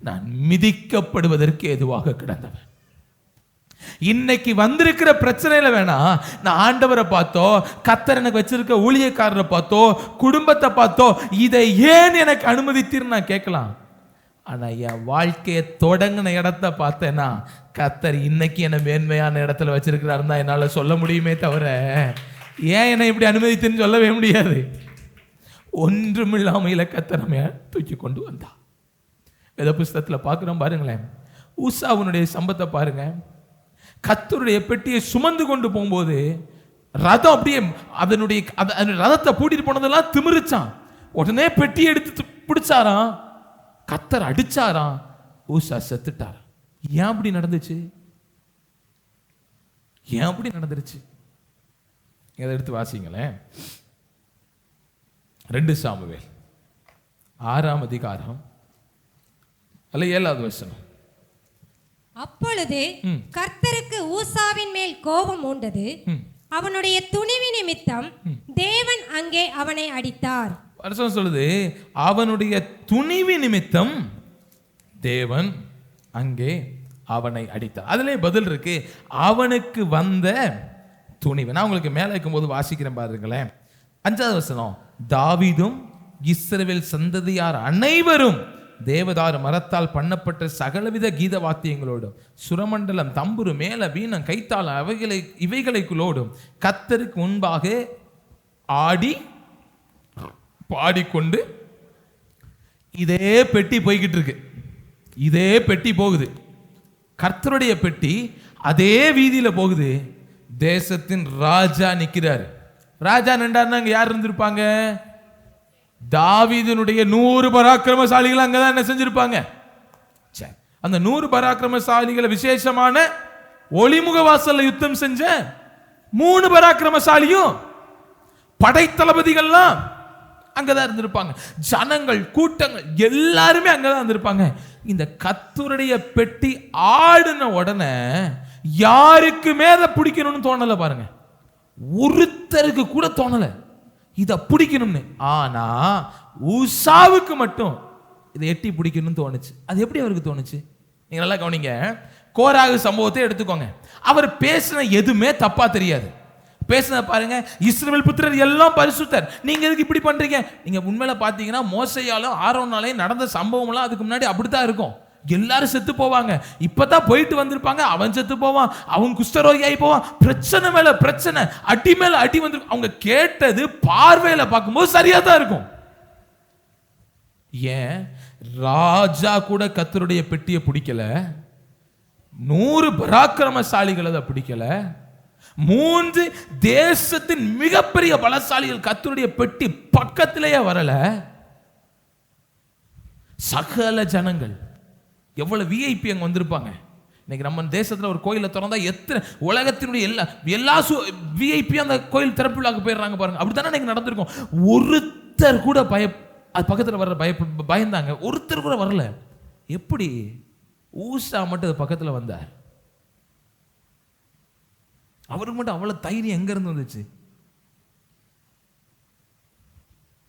நான் மிதிக்கப்படுவதற்கு எதுவாக கிடந்தவன். இன்னைக்கு வந்திருக்கிற பிரச்சனையில வேணா நான் ஆண்டவரை பார்த்தோ, கர்த்தர் எனக்கு வச்சிருக்க ஊழியக்காரரை பார்த்தோ, குடும்பத்தை பார்த்தோ, இதை ஏன் எனக்கு அனுமதித்தீர்னு நான் கேட்கலாம். ஆனா என் வாழ்க்கையை தொடங்கின இடத்த பார்த்தேன்னா கர்த்தர் இன்னைக்கு என்ன மேன்மையான இடத்துல வச்சிருக்கிறாருன்னு தான் என்னால சொல்ல முடியுமே தவிர ஏன் என்னை இப்படி அனுமதித்துன்னு சொல்லவே முடியாது. ஒன்றுமில்லாமையில கர்த்தர் நம்ம தூக்கி கொண்டு வந்தா. வேத புஸ்தகத்துல பார்க்கிறோம் பாருங்களேன், ஊசாவுனுடைய சம்பத்தை பாருங்க. கர்த்தருடைய பெட்டியை சுமந்து கொண்டு போகும்போது ரதம் அப்படியே அதனுடைய ரதத்தை பூட்டிட்டு போனதெல்லாம் திமிருச்சான். உடனே பெட்டியை எடுத்து பிடிச்சாராம், கர்த்தர் அடிச்சாராம், ஊசா செத்துட்டார். ஏன் அப்படி நடந்துச்சு? ஏன் அப்படி நடந்துருச்சு? இதை எடுத்து வாசிங்களேன். 2 சாமுவேல் 6ஆம் அதிகாரம் அல்ல 7வது வசனம். அப்பொழுது கர்த்தருக்கு ஊசாவின் மேல் கோபம் உண்டது, அவனுடைய துணிவு நிமித்தம் தேவன் அங்கே அவனை அடித்தார். வருஷம் சொல்லுது, அவனுடைய துணிவு நிமித்தம் தேவன் அங்கே அவனை அடித்தார். அதிலே பதில் இருக்கு, அவனுக்கு வந்த துணிவு. நான் உங்களுக்கு மேலே இருக்கும்போது வாசிக்கிறேன் பாருங்களேன். 5வது வசனம், தாவீதும் இஸ்ரவேல் சந்ததியார் அனைவரும் தேவதாரு மரத்தால் பண்ணப்பட்ட சகலவித கீத வாத்தியங்களோடும் சுரமண்டலம், தம்புரு, மேல, வீணம், கைத்தாளம் இவைகளுக்குள்ளோடும் கர்த்தருக்கு முன்பாக ஆடி பாடிக்கொண்டு, இதே பெட்டி போய்கிட்டு இருக்கு, இதே பெட்டி போகுது, கர்த்தருடைய பெட்டி அதே வீதியில போகுது. தேசத்தின் ராஜா நிக்கிறாரு. ராஜா நின்றாருன்னா அங்க யார் இருந்திருப்பாங்க? தாவீதினுடைய 100 பராக்கிரமசாலிகள் அங்கதான் என்ன செஞ்சிருப்பாங்க. அந்த 100 பராக்கிரமசாலிகளை விசேஷமான ஒளிமுக வாசல்ல யுத்தம் செஞ்ச 3 பராக்கிரமசாலியும் படைத்தளபதிகள்லாம் அங்கதான் இருந்திருப்பாங்க. ஜனங்கள், கூட்டங்கள் எல்லாருமே அங்கதான் இருந்திருப்பாங்க. இந்த கர்த்தருடைய பெட்டி ஆடின உடனே யாருக்குமே அதை பிடிக்கணும்னு தோணல பாருங்க. ஒருத்தருக்கு கூட தோணல இதை பிடிக்கணும்னு. ஆனா ஊசாவுக்கு மட்டும் இதை எட்டி பிடிக்கணும்னு தோணுச்சு. அது எப்படி அவருக்கு தோணுச்சு? நீங்க நல்லா கவனிங்க. கோராகு சம்பவத்தை எடுத்துக்கோங்க. அவர் பேசின எதுவுமே தப்பா தெரியாது. பேசின பாருங்க, இஸ்ரவேல் புத்திரர் எல்லாம் பரிசுத்தர், நீங்க எதுக்கு இப்படி பண்றீங்க? நீங்க உண்மையில பாத்தீங்கன்னா மோசையாலும் ஆரோனாலையும் நடந்த சம்பவம் எல்லாம் அதுக்கு முன்னாடி அப்படித்தான் இருக்கும். எல்லாரும் செத்து போவாங்க. இப்பதான் போயிட்டு வந்திருப்பாங்க, அவன் செத்து போவான், அவன் குஷ்டரோகி ஆகி போவான், பிரச்சனை மேல பிரச்சனை, அடி மேல அடி வந்து. அவங்க கேட்டது பார்வையில பார்க்கும்போது சரியா தான் இருக்கும். ஏன் ராஜா கூட கர்த்தருடைய பெட்டியை பிடிக்கல, 100 பராக்கிரமசாலிகள் அதை பிடிக்கல, 3 தேசத்தின் மிகப்பெரிய பலசாலிகள் கர்த்தருடைய பெட்டி பக்கத்திலேயே வரல. சகல ஜனங்கள் எவ்வளவு விஐபி அங்க வந்திருப்பாங்க. இன்னைக்கு நம்ம தேசத்துல ஒரு கோயிலை திறந்தா எத்தனை உலகத்தினுடைய எல்லா விஐபி அந்த கோயில் திறப்புலாக்கு போயிடுறாங்க பாருங்க. அப்படித்தானே இன்னைக்கு நடந்திருக்கும். ஒருத்தர் கூட அது பக்கத்துல வர்ற பயந்தாங்க, ஒருத்தர் கூட வரல. எப்படி? ஊசா மட்டும் அது பக்கத்துல வந்தார். அவருக்கு மட்டும் அவ்வளவு தைரியம் எங்க இருந்து வந்துச்சு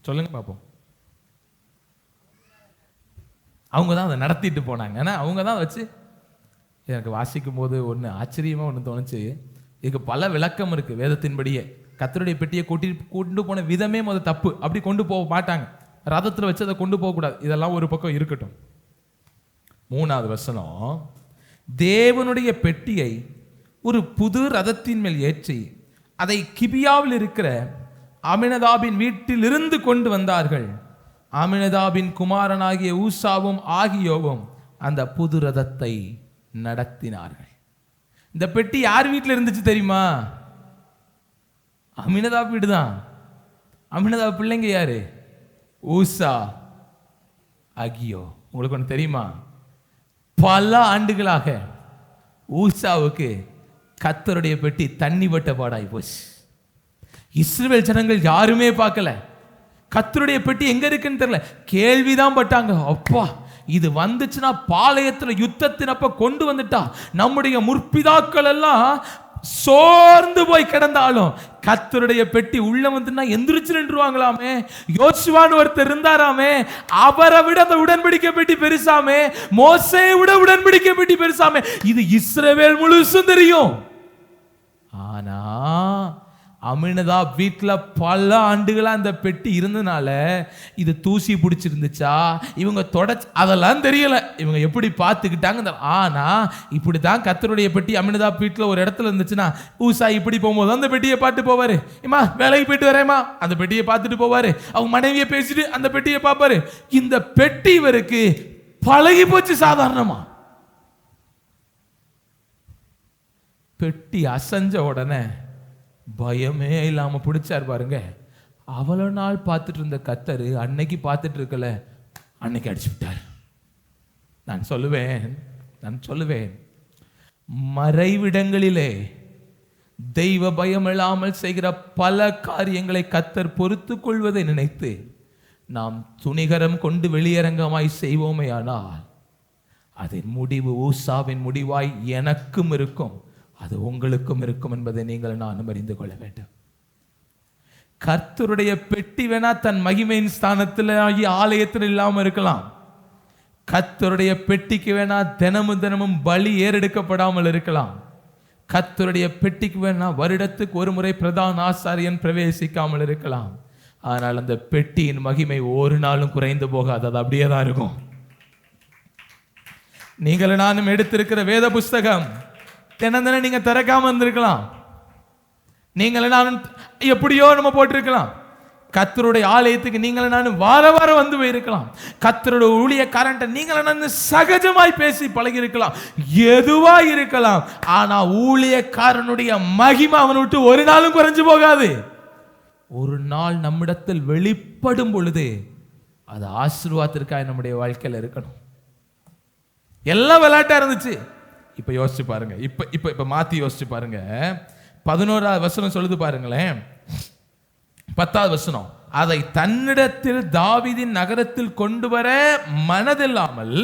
சொல்லுங்க பாப்போம். அவங்க தான் அதை நடத்திட்டு போனாங்க. ஏன்னா அவங்க தான் வச்சு. எனக்கு வாசிக்கும் போது ஒன்று ஆச்சரியமா ஒன்று தோணுச்சு. இதுக்கு பல விளக்கம் இருக்கு வேதத்தின்படியே. கர்த்தருடைய பெட்டியை கொண்டு போன விதமே முதல் தப்பு. அப்படி கொண்டு போக மாட்டாங்க. ரதத்தில் வச்சு அதை கொண்டு போகக்கூடாது. இதெல்லாம் ஒரு பக்கம் இருக்கட்டும். 3வது வசனம், தேவனுடைய பெட்டியை ஒரு புது ரதத்தின் மேல் ஏற்றி அதை கிபியாவில் இருக்கிற அமினதாபின் வீட்டில் இருந்து கொண்டு வந்தார்கள். அமினதாபின் குமாரனாகிய ஊசாவும் ஆகியோவும் அந்த புது ரதத்தை நடத்தினார்கள். இந்த பெட்டி யார் வீட்டில் இருந்துச்சு தெரியுமா? அமினதாப் வீடு தான். அமினதாப் பிள்ளைங்க யாரு? ஊசா, ஆகியோ. உங்களுக்கு ஒன்று தெரியுமா? பல ஆண்டுகளாக ஊசாவுக்கு கர்த்தருடைய பெட்டி தண்ணி பட்ட பாடாய் போச்சு. இஸ்ரவேல் ஜனங்கள் யாருமே பார்க்கல. கர்த்தருடைய பெட்டி எங்க இருக்குன்னு தெரியல, கேள்விதான் பட்டாங்க. அப்பா, இது வந்துச்சுன்னா பாளையத்துல யுத்தத்தினப்ப கொண்டு வந்துட்டா நம்முடைய முற்பிதாக்கள் எல்லாம் சோர்ந்து போய் கிடந்தாலும் கர்த்தருடைய பெட்டி உள்ள வந்துன்னா எந்திரிச்சு நின்றுவாங்களாமே. யோசுவான்னு ஒருத்தர் இருந்தாராமே, அவரை விட அந்த உடன்படிக்கை பெட்டி பெருசாமே, மோசேயை விட உடன்படிக்கை பெட்டி பெருசாமே. இது இஸ்ரவேல் முழுசும் தெரியும். ஆனா அமினதாப் வீட்டுல பல ஆண்டுகளா அந்த பெட்டி இருந்தனால இது தூசி பிடிச்சிருந்துச்சா, இவங்க அதெல்லாம் தெரியல. இவங்க எப்படி பார்த்துக்கிட்டாங்க. ஆனா இப்படித்தான் கர்த்தருடைய பெட்டி அமினதாப் வீட்டுல ஒரு இடத்துல இருந்துச்சுன்னா ஊசா இப்படி போகும்போது அந்த பெட்டியை பார்த்து போவாரு. இம்மா வேலைக்கு போயிட்டு வரேம்மா, அந்த பெட்டியை பார்த்துட்டு போவாரு. அவங்க மனைவியை பேசிட்டு அந்த பெட்டியை பார்ப்பாரு. இந்த பெட்டி இவருக்கு பழகி போச்சு. சாதாரணமா பெட்டி அசைஞ்ச உடனே பயமே இல்லாம பிடிச்சார் பாருங்க. அவ்வளவு நாள் பார்த்துட்டு இருந்த கர்த்தர் அன்னைக்கு பார்த்துட்டு இருக்கல, அன்னைக்கு அடிச்சு விட்டார். நான் சொல்லுவேன் மறைவிடங்களிலே தெய்வ பயம் இல்லாமல் செய்கிற பல காரியங்களை கர்த்தர் பொறுத்து கொள்வதை நினைத்து நாம் துணிகரம் கொண்டு வெளியரங்கமாய் செய்வோமே ஆனால் அதன் முடிவு ஊசாவின் முடிவாய் எனக்கும் இருக்கும், அது உங்களுக்கும் இருக்கும் என்பதை நீங்கள் நானும் அறிந்து கொள்ள வேண்டும். கர்த்தருடைய பெட்டி வேணா தன் மகிமையின் ஸ்தானத்தில் ஆலயத்தில் இல்லாமல் இருக்கலாம். கர்த்தருடைய பெட்டிக்கு வேணா தினமும் பலி ஏறெடுக்கப்படாமல் இருக்கலாம். கர்த்தருடைய பெட்டிக்கு வேணா வருடத்துக்கு ஒரு முறை பிரதான ஆசாரியன் பிரவேசிக்காமல் இருக்கலாம். ஆனால் அந்த பெட்டியின் மகிமை ஒரு நாளும் குறைந்து போகாது, அது அப்படியே தான் இருக்கும். நீங்கள் நானும் எடுத்திருக்கிற வேத புஸ்தகம் தினம் நீங்க திறக்காம இருந்திருக்கலாம். நீங்கள் நானும் எப்படியோ நம்ம போட்டிருக்கலாம். கர்த்தருடைய ஆலயத்துக்கு நீங்கள் நானும் வாரம் வந்து போயிருக்கலாம். கர்த்தருடைய ஊழியக்காரன்ட்ட நீங்கள் நானும் சகஜமாய் பேசி பழகி இருக்கலாம், எதுவா இருக்கலாம். ஆனா ஊழியக்காரனுடைய மகிமை அவனை விட்டு ஒரு நாளும் குறைஞ்சு போகாது. ஒரு நாள் நம்மிடத்தில் வெளிப்படும் பொழுது அது ஆசீர்வாதத்திற்காக நம்முடைய வாழ்க்கையில் இருக்கணும். எல்லாம் விளையாட்டா இருந்துச்சு. இப்ப யோசிச்சு பாருங்க, இப்ப மாத்தி யோசிச்சு பாருங்க. 11வது வசனம் சொல்லுது பாருங்களேன். 10வது வசனம், அதை தன்னிடத்தில் தாவீதின் நகரத்தில் கொண்டு வர மனதில்லாமல்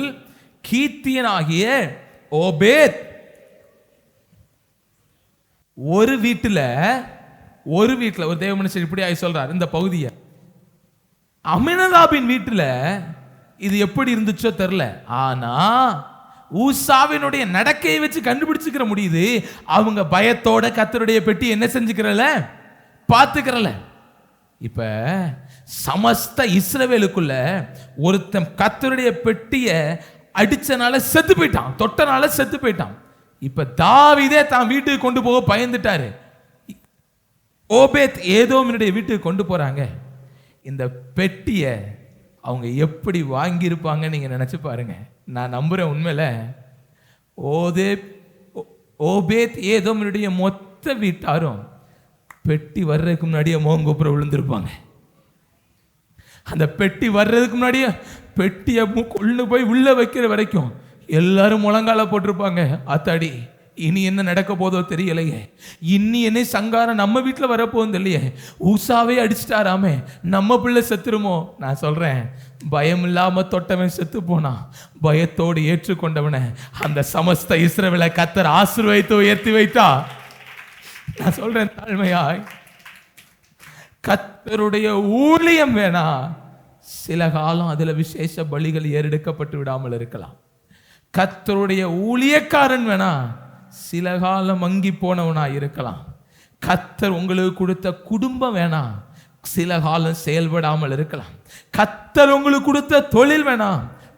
கீத்தியனாகிய ஓபேத் ஒரு வீட்டுல ஒரு தேவ மனுஷன் இப்படி ஆகி சொல்றார். இந்த பகுதியை அமினதாபின் வீட்டுல இது எப்படி இருந்துச்சோ தெரியல, ஆனா ஊசாவினுடைய நடக்கையை வச்சு கண்டுபிடிச்சுக்கிற முடியுது. அவங்க பயத்தோட கர்த்தருடைய பெட்டி என்ன செஞ்சுக்கிறல, பார்த்துக்கிறல. இப்ப சமஸ்த இஸ்ரவேலுக்குள்ள ஒருத்தன் கர்த்தருடைய பெட்டிய அடிச்சனால செத்து போயிட்டான், தொட்டனால செத்து போயிட்டான். இப்ப தாவீதே தான் வீட்டுக்கு கொண்டு போக பயந்துட்டாரு. ஓபேத் ஏதோமினுடைய வீட்டுக்கு கொண்டு போறாங்க. இந்த பெட்டிய அவங்க எப்படி வாங்கியிருப்பாங்க நீங்க நினைச்சு பாருங்க. நான் நம்புறேன் உண்மையில ஓபேத் ஏதோமினுடைய மொத்த வீட்டாரும் பெட்டி வர்றதுக்கு முன்னாடியே மோங்கோப்புற விழுந்திருப்பாங்க. அந்த பெட்டி வர்றதுக்கு முன்னாடியே பெட்டியை கொண்டு போய் உள்ள வைக்கிற வரைக்கும் எல்லாரும் முழங்கால போட்டிருப்பாங்க. ஆத்தாடி இனி என்ன நடக்க போதோ தெரியலையே, இனி என்ன சங்காரம் நம்ம வீட்டில் வரப்போகுது இல்லையே, ஊசாவே அடிச்சிட்டாராமே, நம்ம பிள்ளை செத்துருமோ. நான் சொல்றேன், பயம் இல்லாம தொட்டவன் செத்து போனா, பயத்தோடு ஏற்றுக்கொண்டவனை அந்த சமஸ்த இஸ்ரவேலை கர்த்தர் ஆசீர்வதித்து உயர்த்தி வைத்தா. நான் சொல்றேன் தாழ்மையாய், கர்த்தருடைய ஊழியம் வேணா சில காலம் அதுல விசேஷ பலிகள் ஏறெடுக்கப்பட்டு விடாமல் இருக்கலாம். கர்த்தருடைய ஊழியக்காரன் வேணா சில காலம் மங்கி போனவனா இருக்கலாம். கர்த்தர் உங்களுக்கு கொடுத்த குடும்பம் வேணா சில காலம் செயல்படாமல் இருக்கலாம். கர்த்தர் உங்களுக்கு கொடுத்த தொழில் வேணா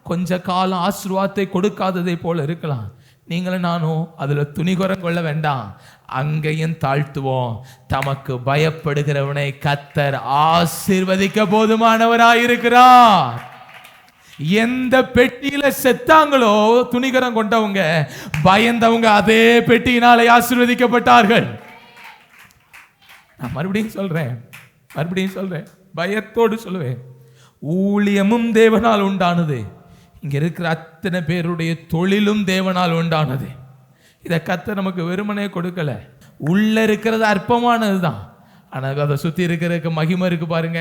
கொஞ்ச காலம் ஆசீர்வாதத்தை கொடுக்காததை போல இருக்கலாம். நீங்களும் நானும் அதுல துணிகரம் கொள்ள வேண்டாம். அங்கேயும் தாழ்த்துவோம். தமக்கு பயப்படுகிறவனை கர்த்தர் ஆசீர்வதிக்க போதுமானவராயிருக்கிறார். எந்த பெட்டியில செத்தாங்களோ துணிகரம் கொண்டவங்க, பயந்தவங்க அதே பெட்டியினாலே ஆசீர்வதிக்கப்பட்டார்கள். நான் மறுபடியும் சொல்றேன், பயத்தோடு சொல்லுவேன், ஊழியமும் தேவனால் உண்டானது. இங்க இருக்கிற அத்தனை பேருடைய தொழிலும் தேவனால் உண்டானது. இதை கர்த்தர் நமக்கு வெறுமனே கொடுக்கல. உள்ள இருக்கிறது அற்பமானதுதான், ஆனால் அதை சுற்றி இருக்கிறதுக்கு மகிமை இருக்கு பாருங்க.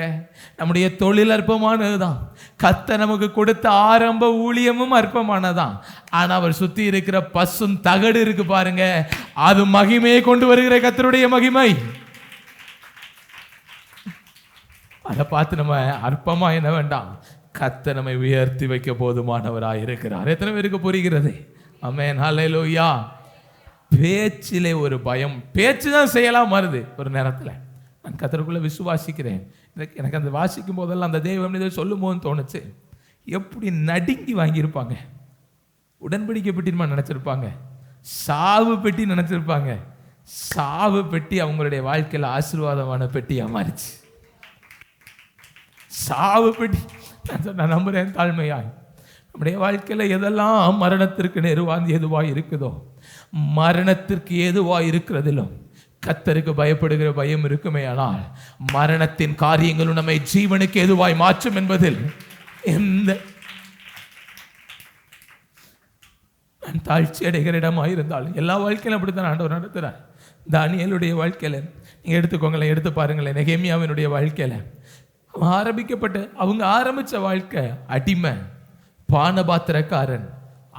நம்முடைய தொழில் அற்பமானதுதான். கர்த்தர் நமக்கு கொடுத்த ஆரம்ப ஊழியமும் அற்பமானதான். ஆனால் அவர் சுற்றி இருக்கிற பசும் தகடு இருக்கு பாருங்க, அது மகிமையை கொண்டு வருகிற கர்த்தருடைய மகிமை. அதை பார்த்து நம்ம அற்பமா என்ன வேண்டாம், கர்த்தர் நம்மை உயர்த்தி வைக்க போதுமானவராக இருக்கிறார். எத்தனை பேருக்கு புரிகிறது? ஆமென், ஹல்லேலூயா. பேச்சிலே ஒரு பயம், பேச்சு தான் செய்யலாம் வருது ஒரு நேரத்தில். நான் கர்த்தருக்குள்ள விசுவாசிக்கிறேன். எனக்கு அந்த வாசிக்கும் போதெல்லாம் அந்த தேவன் சொல்லும் போது தோணுச்சு, எப்படி நடுங்கி வாங்கியிருப்பாங்க. உடன்படிக்கை பெட்டிமா நினைச்சிருப்பாங்க, சாவு பெட்டி நினைச்சிருப்பாங்க. சாவு பெட்டி அவங்களுடைய வாழ்க்கையில் ஆசீர்வாதமான பெட்டியா மாறிச்சு. சாவு பெட்டி. நான் நம்புறேன் தாழ்மையாய், நம்முடைய வாழ்க்கையில் எதெல்லாம் மரணத்திற்கு எதுவாய் இருக்குதோ, மரணத்திற்கு ஏதுவாய் இருக்கிறதிலும் கர்த்தருக்கு பயப்படுகிற பயம் இருக்குமே, ஆனால் மரணத்தின் காரியங்களும் நம்மை ஜீவனுக்கு எதுவாய் மாற்றும் என்பதில் எந்த தாழ்ச்சி அடைகிற இடமாக இருந்தாலும், எல்லா வாழ்க்கையிலும் அப்படித்தான் ஆண்டவர் நடத்துறார். தானியேலுடைய வாழ்க்கையில நீங்க எடுத்துக்கோங்களேன், எடுத்து பாருங்களேன். நெகேமியாவினுடைய வாழ்க்கையில அவங்க ஆரம்பிச்ச வாழ்க்கை அடிமை, பானபாத்திரக்காரன்.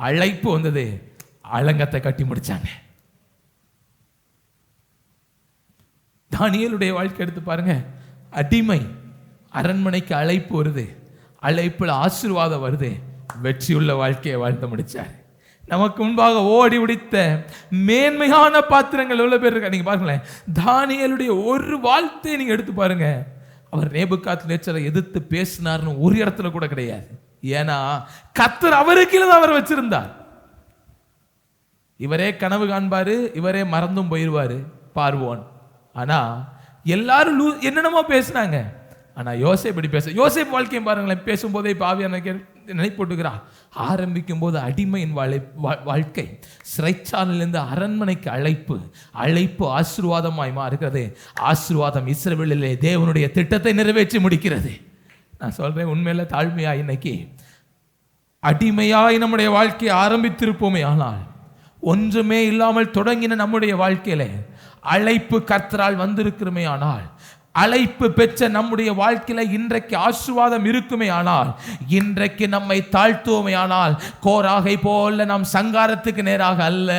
அழைப்பு வந்தது, அலங்கத்தை கட்டி முடிச்சாங்க. தானியேலுடைய வாழ்க்கை எடுத்து பாருங்க, அடிமை, அரண்மனைக்கு அழைப்பு வருது, அழைப்புல ஆசீர்வாதம் வருது, வெற்றியுள்ள வாழ்க்கையை வாழ்ந்து முடிச்சார். நமக்கு முன்பாக ஓடி உடித்த மேன்மையான பாத்திரங்கள் எவ்வளவு பேர் இருக்கா நீங்க பாருங்களேன். தானியேலுடைய ஒரு வார்த்தையை நீங்க எடுத்து பாருங்க, அவர் நேபுகாத்நேச்சரை எதிர்த்து பேசினார்னு ஒரு இடத்துல கூட கிடையாது. ஏன்னா கர்த்தர் அவருக்கு தான் அவர் வச்சிருந்தார். இவரே கனவு காண்பாரு, இவரே மறந்தும் போயிடுவாரு பார்வோன். ஆனா எல்லாரும் என்னென்னமோ பேசினாங்க. ஆனா யோசேப் இப்படி யோசேப் வாழ்க்கையும் பாருங்களேன். பேசும்போதே பாவியான நினைப்போட்டுக்கிறார். ஆரம்பிக்கும் போது அடிமையின் வாழ்க்கை, சிறைச்சாலையிலிருந்து அரண்மனைக்கு அழைப்பு ஆசீர்வாதமாய் மாறுகிறது. ஆசீர்வாதம் இஸ்ரவேலிலே தேவனுடைய திட்டத்தை நிறைவேற்றி முடிக்கிறது. நான் சொல்றேன், உண்மையில தாழ்மையா இன்னைக்கு அடிமையாய் நம்முடைய வாழ்க்கையை ஆரம்பித்திருப்போமே, ஆனால் ஒன்றுமே இல்லாமல் தொடங்கின நம்முடைய வாழ்க்கையில அழைப்பு கர்த்தரால் வந்திருக்கிறோமே, ஆனால் அழைப்பு பெற்ற நம்முடைய வாழ்க்கையில இன்றைக்கு ஆசீர்வாதம் இருக்குமே, ஆனால் இன்றைக்கு நம்மை தாழ்த்துவோமே, ஆனால் கோராகை போல நாம் சங்காரத்துக்கு நேராக அல்ல,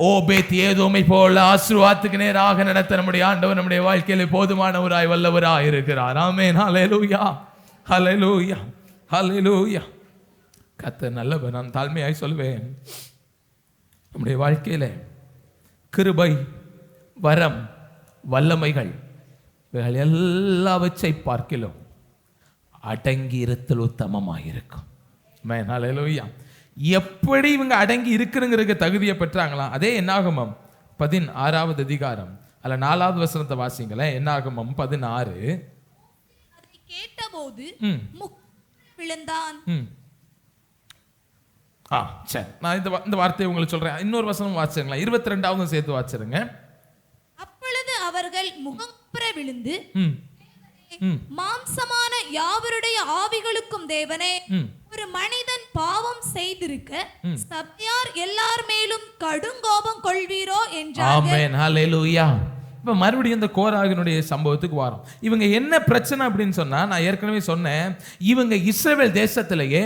ஓபேத் ஏதோமை போல ஆசீர்வாதத்துக்கு நேராக நடத்த நம்முடைய ஆண்டவர் நம்முடைய வாழ்க்கையில போதுமானவராய் வல்லவராய் இருக்கிறார். ஆமென். ஹல்லேலூயா, ஹல்லேலூயா, ஹல்லேலூயா. கர்த்தர் நல்லவர். நான் தாழ்மையாய் சொல்வேன், நம்முடைய வாழ்க்கையில கிருபை, வரம், வல்லமைகள் எல்லாவற்றை பார்க்கிலும் அடங்கி இருத்தல் உத்தமமாக இருக்கும். எப்படி இவங்க அடங்கி இருக்கிறங்கிற தகுதியை பெற்றாங்களா? அதே என்னாகமம் 16வது அதிகாரம் அல்ல 4வது வசனத்தை வாசிங்களேன். என்னாகமம் 16. கேட்டபோது விழுந்தான். சரி, நான் இந்த வார்த்தையை உங்களுக்கு சொல்றேன். இன்னொரு வசனம் வாசிங்களேன், 22வது சேர்த்து வாசிருங்க. அப்பொழுது அவர்கள் முகங்குப்புற விழுந்து, மாம்சமான யாவருடைய ஆவிகளுக்கும் தேவனே, ஒரு மனிதன் பாவம் செய்திருக்க சபையார் எல்லார் மேலும் கடுங்கோபம் கொள்வீரோ என்றார்கள். ஆமென். ஹல்லேலூயா. இப்போ மறுபடியும் இந்த கோராகினுடைய சம்பவத்துக்கு வரோம். இவங்க என்ன பிரச்சனை அப்படின்னு சொன்னா, நான் ஏற்கனவே சொன்னேன், இவங்க இஸ்ரவேல் தேசத்திலேயே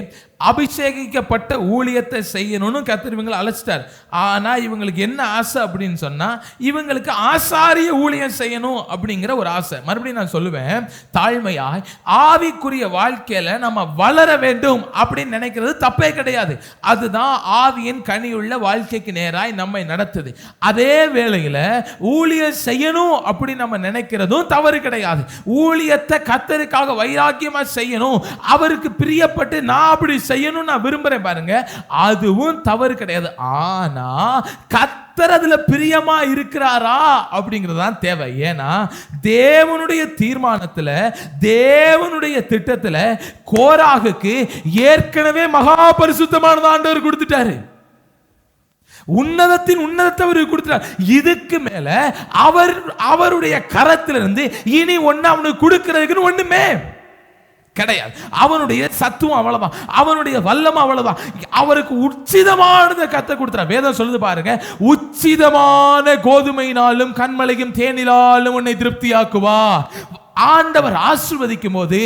அபிஷேகிக்கப்பட்ட ஊழியத்தை செய்யணும்னு கர்த்தர் இவங்களை அழைச்சிட்டார். ஆனா இவங்களுக்கு என்ன ஆசை அப்படின்னு சொன்னா, இவங்களுக்கு ஆசாரிய ஊழியம் செய்யணும் அப்படிங்கிற ஒரு ஆசை. மறுபடியும் நான் சொல்லுவேன், தாழ்மையாய் ஆவிக்குரிய வாழ்க்கையில நம்ம வளர வேண்டும் அப்படின்னு நினைக்கிறது தப்பே கிடையாது. அதுதான் ஆவியின் கனியுள்ள வாழ்க்கைக்கு நேராய் நம்மை நடத்துது. அதே வேளையில ஊழியம் செய்யணும் அப்படி நம்ம நினைக்கிறதும் தவறு கிடையாது. ஊழியத்தை கர்த்தருக்காக வைராக்கியமா செய்யணும், அவருக்கு பிரியப்பட்டு நான் அப்படி செய்யணும் நான் விரும்புறேன் பாருங்க, அதுவும் தவறு கிடையாது. ஆனா கர்த்தர் அதுல பிரியமா இருக்கிறாரா அப்படிங்கறதுதான் தேவை. ஏன்னா தேவனுடைய தீர்மானத்துல, தேவனுடைய திட்டத்துல கோராகுக்கு ஏற்கனவே மகா பரிசுத்தமானது ஆண்டவர் கொடுத்துட்டாரு. உன்னதத்தின் உன்னதத்தை அவருக்கு கொடுத்தார். இதுக்கு மேல அவருடைய கரத்திலிருந்து இனி ஒன்னு அவனுக்கு கொடுக்கிறதுக்கு ஒண்ணுமே கிடையாது. அவனுடைய சத்துவம் அவ்வளவுதான், அவனுடைய வல்லமை அவ்வளவுதான். அவருக்கு உச்சிதமானதை கத்த கொடுத்தார். வேதம் சொல்லுது பாருங்க, உச்சிதமான கோதுமையினாலும் கண்மலையும் தேனிலாலும் உன்னை திருப்தியாக்குவா. ஆண்டவர் ஆசீர்வதிக்கும் போது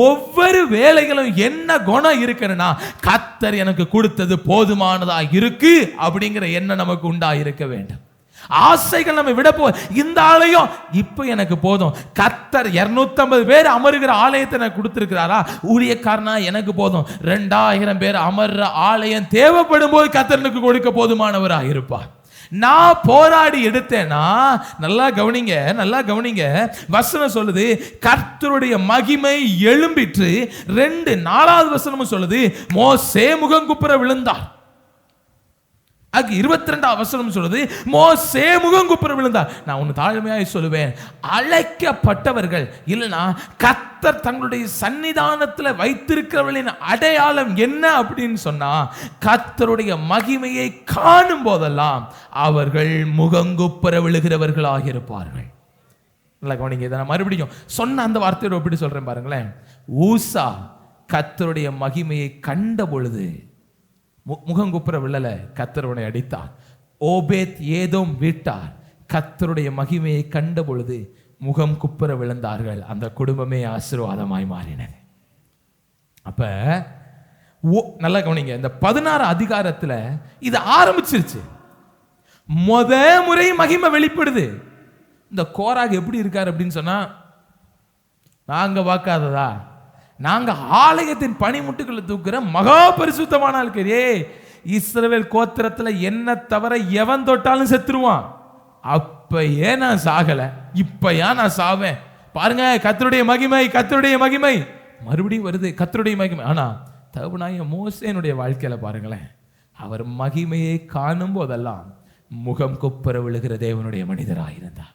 ஒவ்வொரு வேலைகளும் என்ன குணம் இருக்குன்னா, கர்த்தர் எனக்கு கொடுத்தது போதுமானதா இருக்கு அப்படிங்கிற எண்ணம் நமக்கு உண்டா இருக்க வேண்டும். ஆசைகள் நம்ம விட இந்த ஆலயம் இப்ப எனக்கு போதும், கர்த்தர் 250 பேர் அமருகிற ஆலயத்தை எனக்கு கொடுத்திருக்கிறாரா, ஊழியக்காரனா எனக்கு போதும், 2000 பேர் அமர்ற ஆலயம் தேவைப்படும் போது கர்த்தருக்கு கொடுக்க போதுமானவரா இருப்பார். நான் போராடி எடுத்தேன்னா, நல்லா கவனிங்க, வசனம் சொல்லுது கர்த்தருடைய மகிமை எழும்பிற்று. 4வது வசனமும் சொல்லுது மோசே முகங்குப்புற விழுந்தார். 22வது வசனம் சொல்லுது மோசே முகங்குப்புற விழுந்தார். நான் ஒன்னு தாழ்மையாய் சொல்லுவேன், அழைக்கப்பட்டவர்கள் இல்லைன்னா கர்த்தர் தங்களுடைய சன்னிதானத்தில் வைத்திருக்கிறவர்களின் அடையாளம் என்ன அப்படின்னு சொன்னா, கர்த்தருடைய மகிமையை காணும் போதெல்லாம் அவர்கள் முகங்குப்புற விழுகிறவர்களாக இருப்பார்கள். நல்லா கவனிங்க, இதை நான் மறுபடியும் சொன்ன அந்த வார்த்தையோட எப்படி சொல்றேன் பாருங்களேன். ஊசா கர்த்தருடைய மகிமையை கண்ட பொழுது முகங்குப்புற விழல, கர்த்தர் அவனை அடித்தார். ஓபேத் ஏதோம் வீட்டார் கர்த்தருடைய மகிமையை கண்ட பொழுது முகம் குப்புற விழுந்தார்கள். அந்த குடும்பமே ஆசீர்வாதமாய் மாறினது. அப்ப நல்லா கவனிங்க, இந்த 16 அதிகாரத்துல இது ஆரம்பிச்சிருச்சு. முறை மகிமை வெளிப்படுது. இந்த கோராக் எப்படி இருக்காரு அப்படின்னு சொன்னா, நாங்க பார்க்காததா, நாங்க ஆலயத்தின் பனிமுட்டுகளை தூக்குற மகா பரிசுத்தமான ஆட்களே, இஸ்ரவேல் கோத்திரத்துல என்ன தவிர எவன் தொட்டாலும் செத்துருவான். அப்பயே நான் சாகல, இப்பயா நான் சாவேன். பாருங்க, கர்த்தருடைய மகிமை, கர்த்தருடைய மகிமை மறுபடியும் வருது, கர்த்தருடைய மகிமை. ஆனா தகப்பனாகிய மோசேனுடைய வாழ்க்கையில பாருங்களேன், அவர் மகிமையை காணும் போதெல்லாம் முகம் குப்புற விழுகிற தேவனுடைய மனிதராயிருந்தார்.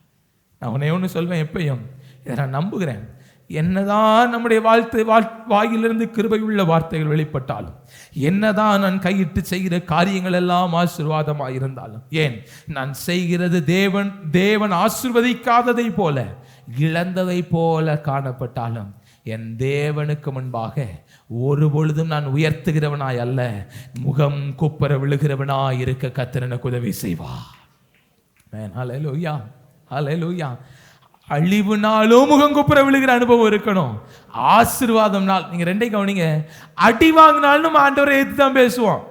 நான் உன்னை ஒன்று சொல்வேன், எப்பயும் இதை நான் நம்புகிறேன். என்னதான் நம்முடைய வாயிலிருந்து கிருபை உள்ள வார்த்தைகள் வெளிப்பட்டாலும், என்னதான் நான் கையிட்டு செய்கிற காரியங்கள் எல்லாம் ஆசீர்வாதமாக இருந்தாலும், ஏன் நான் செய்கிறது தேவன் ஆசீர்வதிக்காததை போல இழந்ததை போல காணப்பட்டாலும், என் தேவனுக்கு முன்பாக ஒரு பொழுதும் நான் உயர்த்துகிறவனாய் அல்ல, முகம் குப்புற விழுகிறவனாய் இருக்க கர்த்தர் எனக்கு உதவி செய்வார். ஹல்லேலூயா, ஹல்லேலூயா. அழிவு நாளும் முகம் குப்புற விழுகிற அனுபவம் இருக்கணும். ஆசீர்வாதம் நாள் நீங்க ரெண்டை கவனிங்க. அடி வாங்கினாலும் ஆண்டவரை ஏத்து தான் பேசுவோம்,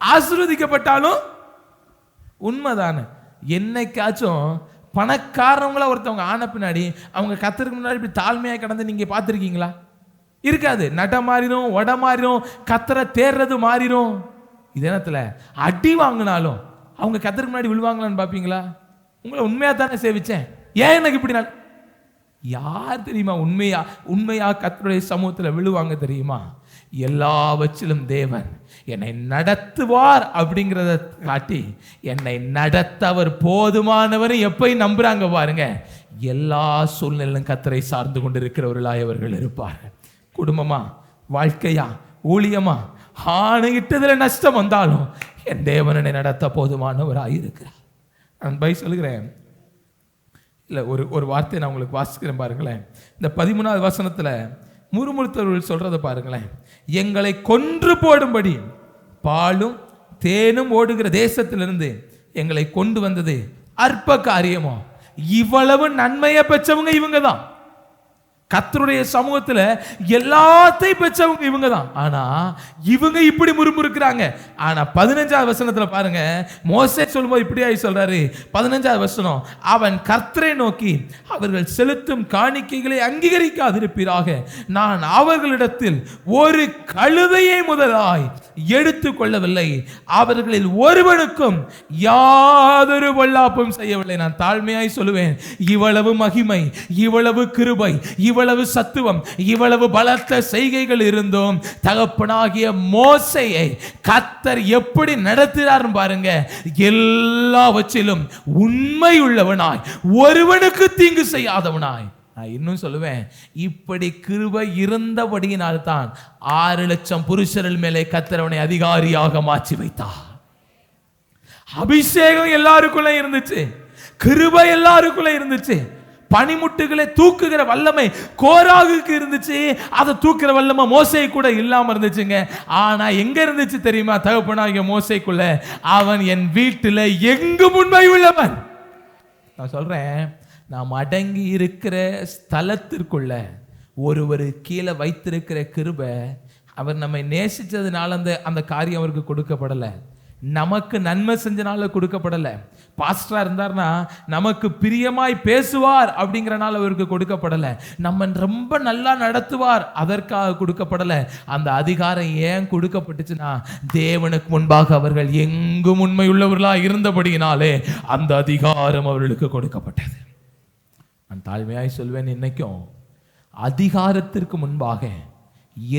ஆசீர்வதிக்கப்பட்டாலும் உண்மைதானே. என்னைக்காச்சும் பணக்காரவங்கள ஒருத்தவங்க ஆன பின்னாடி அவங்க கர்த்தருக்கு முன்னாடி இப்படி தாழ்மையாக கடந்து நீங்க பார்த்துருக்கீங்களா? இருக்காது. நட மாறிடும், உட மாறிடும், கர்த்தரை தேர்றது மாறிடும். இதே நேரத்தில் அடி வாங்கினாலும் அவங்க கர்த்தருக்கு முன்னாடி விழுவாங்களான்னு பார்ப்பீங்களா? உங்களை உண்மையா தானே சேவிச்சேன், ஏன் எனக்கு இப்படி நான் யார் தெரியுமா உண்மையா கர்த்தருடைய சமூகத்தில் விழுவாங்க தெரியுமா? எல்லாவற்றிலும் தேவன் என்னை நடத்துவார் அப்படிங்கிறத காட்டி என்னை நடத்த அவர் போதுமானவர் எப்ப நம்புறாங்க பாருங்க. எல்லா சூழ்நிலையிலும் கர்த்தரை சார்ந்து கொண்டிருக்கிறவர்களாய் அவர்கள் இருப்பார்கள். குடும்பமா, வாழ்க்கையா, ஊழியமா, ஆணையிட்டதுல நஷ்டம் வந்தாலும் என் தேவன் என்னை நடத்த போதுமானவராக இருக்கிறார். நான் பை சொல்கிறேன் இல்லை, ஒரு வார்த்தையை நான் உங்களுக்கு வாசிக்கிறேன் பாருங்களேன். இந்த 13வது வசனத்தில் முறுமுறுத்தவர்கள் சொல்றதை பாருங்களேன். எங்களை கொன்று போடும்படி பாலும் தேனும் ஓடுகிற தேசத்திலிருந்து எங்களை கொண்டு வந்தது அற்ப காரியமோ? இவ்வளவு நன்மையை பெற்றவங்க இவங்க தான். கர்த்தருடைய சமூகத்துல எல்லாத்தையும் பெற்றவங்க இவங்க தான். ஆனா இவங்க இப்படி முறுமுறுக்கிறாங்க. ஆனா 15வது வசனத்துல பாருங்க, மோசே சொல்லும்போது இப்படியா சொல்றாரு. 15வது வசனம், அவன் கர்த்தரை நோக்கி அவர்கள் செலுத்தும் காணிக்கைகளை அங்கீகரிக்காதிருப்பீராக, நான் அவர்களிடத்தில் ஒரு கழுதையை முதலாய் எடுத்து கொள்ளவில்லை, அவர்களில் ஒருவனுக்கும் யாதொரு பொல்லாப்பும் செய்யவில்லை. நான் தாழ்மையாய் சொல்லுவேன், இவ்வளவு மகிமை, இவ்வளவு கிருபை, இவ்வளவு சத்துவம், இவ்வளவு பலத்த செய்கைகள் இருந்தும் தகப்பனாகிய மோசேயை கர்த்தர் எப்படி நடத்தினார் பாருங்க. எல்லாவற்றிலும் உண்மை உள்ளவனாய், ஒருவனுக்கு தீங்கு செய்யாதவனாய். நான் இன்னும் சொல்லுவேன், இப்படி கிருபை இருந்தபடியினால் தான் 6 லட்சம் புருஷர்கள் மேலே கர்த்தர் அவனை அதிகாரியாக மாற்றி வைத்தார். அபிஷேகம் எல்லாருக்குள்ள இருந்துச்சு, கிருபை எல்லாருக்குள்ள இருந்துச்சு. பனிமுட்டுகளை தூக்குகிற வல்லமை கோராகுக்கு இருந்துச்சு, அதை தூக்குற வல்லமை மோசே கூட இல்லாம இருந்துச்சுங்க. ஆனா எங்க இருந்துச்சு தெரியுமா? தகப்பனாகிய மோசேக்குள்ள, அவன் என் வீட்டில் எங்கும் உண்மை உள்ளவன். நான் சொல்றேன், நாம் அடங்கி இருக்கிற ஸ்தலத்திற்குள்ள ஒருவர் கீழே வைத்திருக்கிற கிருபை, அவர் நம்மை நேசிச்சதுனால அந்த காரியம் அவருக்கு கொடுக்கப்படலை, நமக்கு நன்மை செஞ்சனால கொடுக்கப்படலை. பாஸ்டரா இருந்தார்னா நமக்கு பிரியமாய் பேசுவார் அப்படிங்கிறனால அவருக்கு கொடுக்கப்படலை, நம்ம ரொம்ப நல்லா நடத்துவார் அதற்காக கொடுக்கப்படலை. அந்த அதிகாரம் ஏன் கொடுக்கப்பட்டுச்சுன்னா, தேவனுக்கு முன்பாக அவர்கள் எங்கும் உண்மை உள்ளவர்களா இருந்தபடியினாலே அந்த அதிகாரம் அவர்களுக்கு கொடுக்கப்பட்டது. நான் தாழ்மையாய் சொல்வேன், இன்னைக்கும் அதிகாரத்திற்கு முன்பாக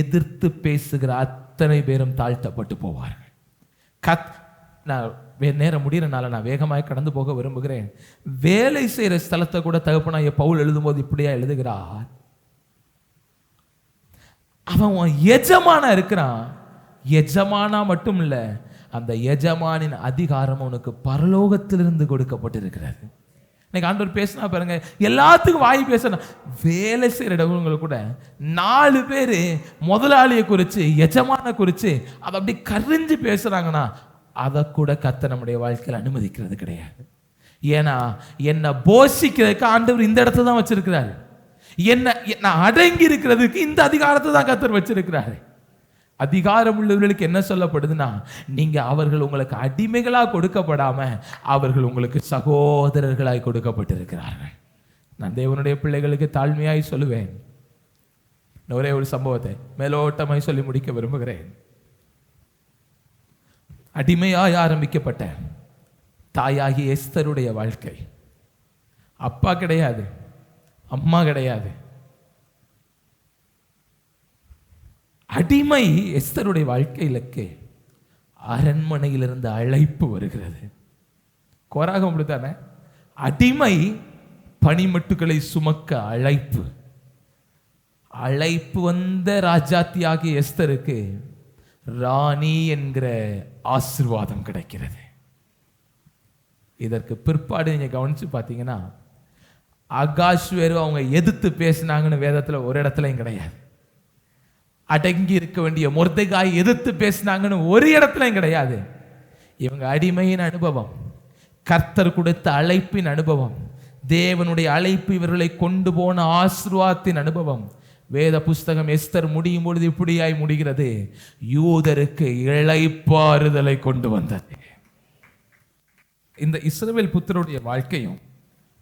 எதிர்த்து பேசுகிற அத்தனை பேரும் தாழ்த்தப்பட்டு போவார்கள். நேரம் முடியறனால நான் வேகமாக கடந்து போக விரும்புகிறேன். வேலை செய்யற ஸ்தலத்தை கூட தகப்பனாகிய பவுல் எழுதும்போது இப்படியா எழுதுகிறார், அவன் எஜமானா இருக்கிறான். எஜமானா மட்டும் இல்ல, அந்த எஜமானின் அதிகாரம் அவனுக்கு பரலோகத்திலிருந்து கொடுக்கப்பட்டிருக்கிறது. இன்னைக்கு ஆண்டவர் பேசினா பாருங்க, எல்லாத்துக்கும் வாய் பேசணும். வேலை செய்யற இடங்களை கூட 4 பேர் முதலாளியை குறித்து, எஜமான குறித்து அதை அப்படி கரிஞ்சு பேசுறாங்கன்னா, அதை கூட கர்த்தர் நம்முடைய வாழ்க்கையில் அனுமதிக்கிறது கிடையாது. ஏன்னா என்னை போஷிக்கிறதுக்கு ஆண்டவர் இந்த இடத்த தான் வச்சிருக்கிறாரு. நான் அடங்கி இருக்கிறதுக்கு இந்த அதிகாரத்தை தான் கர்த்தர் வச்சிருக்கிறாரு. அதிகாரம் உள்ளவர்களுக்கு என்ன சொல்லப்படுதுன்னா, நீங்க அவர்கள் உங்களுக்கு அடிமைகளாக கொடுக்கப்படாம அவர்கள் உங்களுக்கு சகோதரர்களாய் கொடுக்கப்பட்டிருக்கிறார்கள். நான் தேவனுடைய பிள்ளைகளுக்கு தாழ்மையாய் சொல்லுவேன். ஒரே ஒரு சம்பவத்தை மேலோட்டமாய் சொல்லி முடிக்க விரும்புகிறேன். அடிமையாய் ஆரம்பிக்கப்பட்ட தாயாகி எஸ்தருடைய வாழ்க்கை, அப்பா கிடையாது, அம்மா கிடையாது, அடிமை எஸ்தருடைய வாழ்க்கையிலுக்கு அரண்மனையிலிருந்து அழைப்பு வருகிறது. கோராகம் அப்படித்தானே? அடிமை பனிமட்டுகளை சுமக்க அழைப்பு வந்த ராஜாத்தியாகிய எஸ்தருக்கு ராணி என்கிற ஆசீர்வாதம் கிடைக்கிறது. இதற்கு பிற்பாடு நீங்க கவனிச்சு பார்த்தீங்கன்னா, அகாஸ்வேரு அவங்க எதிர்த்து பேசினாங்கன்னு வேதத்தில் ஒரு இடத்துலையும் கிடையாது. அடங்கி இருக்க வேண்டிய மொர்தெகாய் எதிர்த்து பேசினாங்கன்னு ஒரு இடத்துலையும் கிடையாது. இவங்க அடிமையின் அனுபவம், கர்த்தர் கொடுத்த அழைப்பின் அனுபவம், தேவனுடைய அழைப்பு இவர்களை கொண்டு போன ஆசீர்வாதத்தின் அனுபவம். வேத புஸ்தகம் எஸ்தர் முடியும் பொழுது இப்படியாய் முடிகிறது, யூதருக்கு இளைப்பாறுதலை கொண்டு வந்தது. இந்த இஸ்ரவேல் புத்திரருடைய வாழ்க்கையும்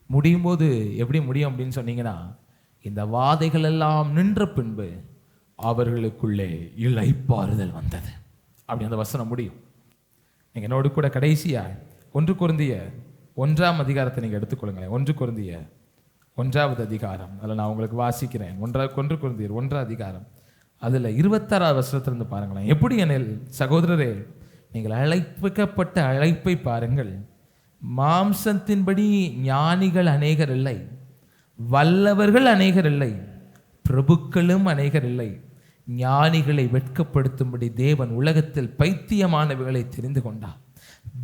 முடியும் போது எப்படி முடியும் அப்படின்னு சொன்னீங்கன்னா, இந்த வாதைகள் எல்லாம் நின்ற பின்பு அவர்களுக்குள்ளே இளைப்பாறுதல் வந்தது. அப்படி அந்த வசனம் முடியும். நீங்க என்னோடு கூட கடைசியா 1 கொரிந்தியர் 1ஆம் அதிகாரத்தை நீங்க எடுத்துக்கொள்ளுங்களேன். 1 கொரிந்தியர் 1ஆவது அதிகாரம், அதில் நான் உங்களுக்கு வாசிக்கிறேன். 1 கொரிந்தியர் 1ஆம் அதிகாரம், அதில் 26ஆவது வசனத்திலிருந்து பாருங்களேன். எப்படி எனில் சகோதரரே, நீங்கள் அழைக்கப்பட்ட அழைப்பை பாருங்கள். மாம்சத்தின்படி ஞானிகள் அநேகர் இல்லை, வல்லவர்கள் அநேகர் இல்லை, பிரபுக்களும் அநேகர் இல்லை. ஞானிகளை வெட்கப்படுத்தும்படி தேவன் உலகத்தில் பைத்தியமானவைகளை தெரிந்து கொண்டார்.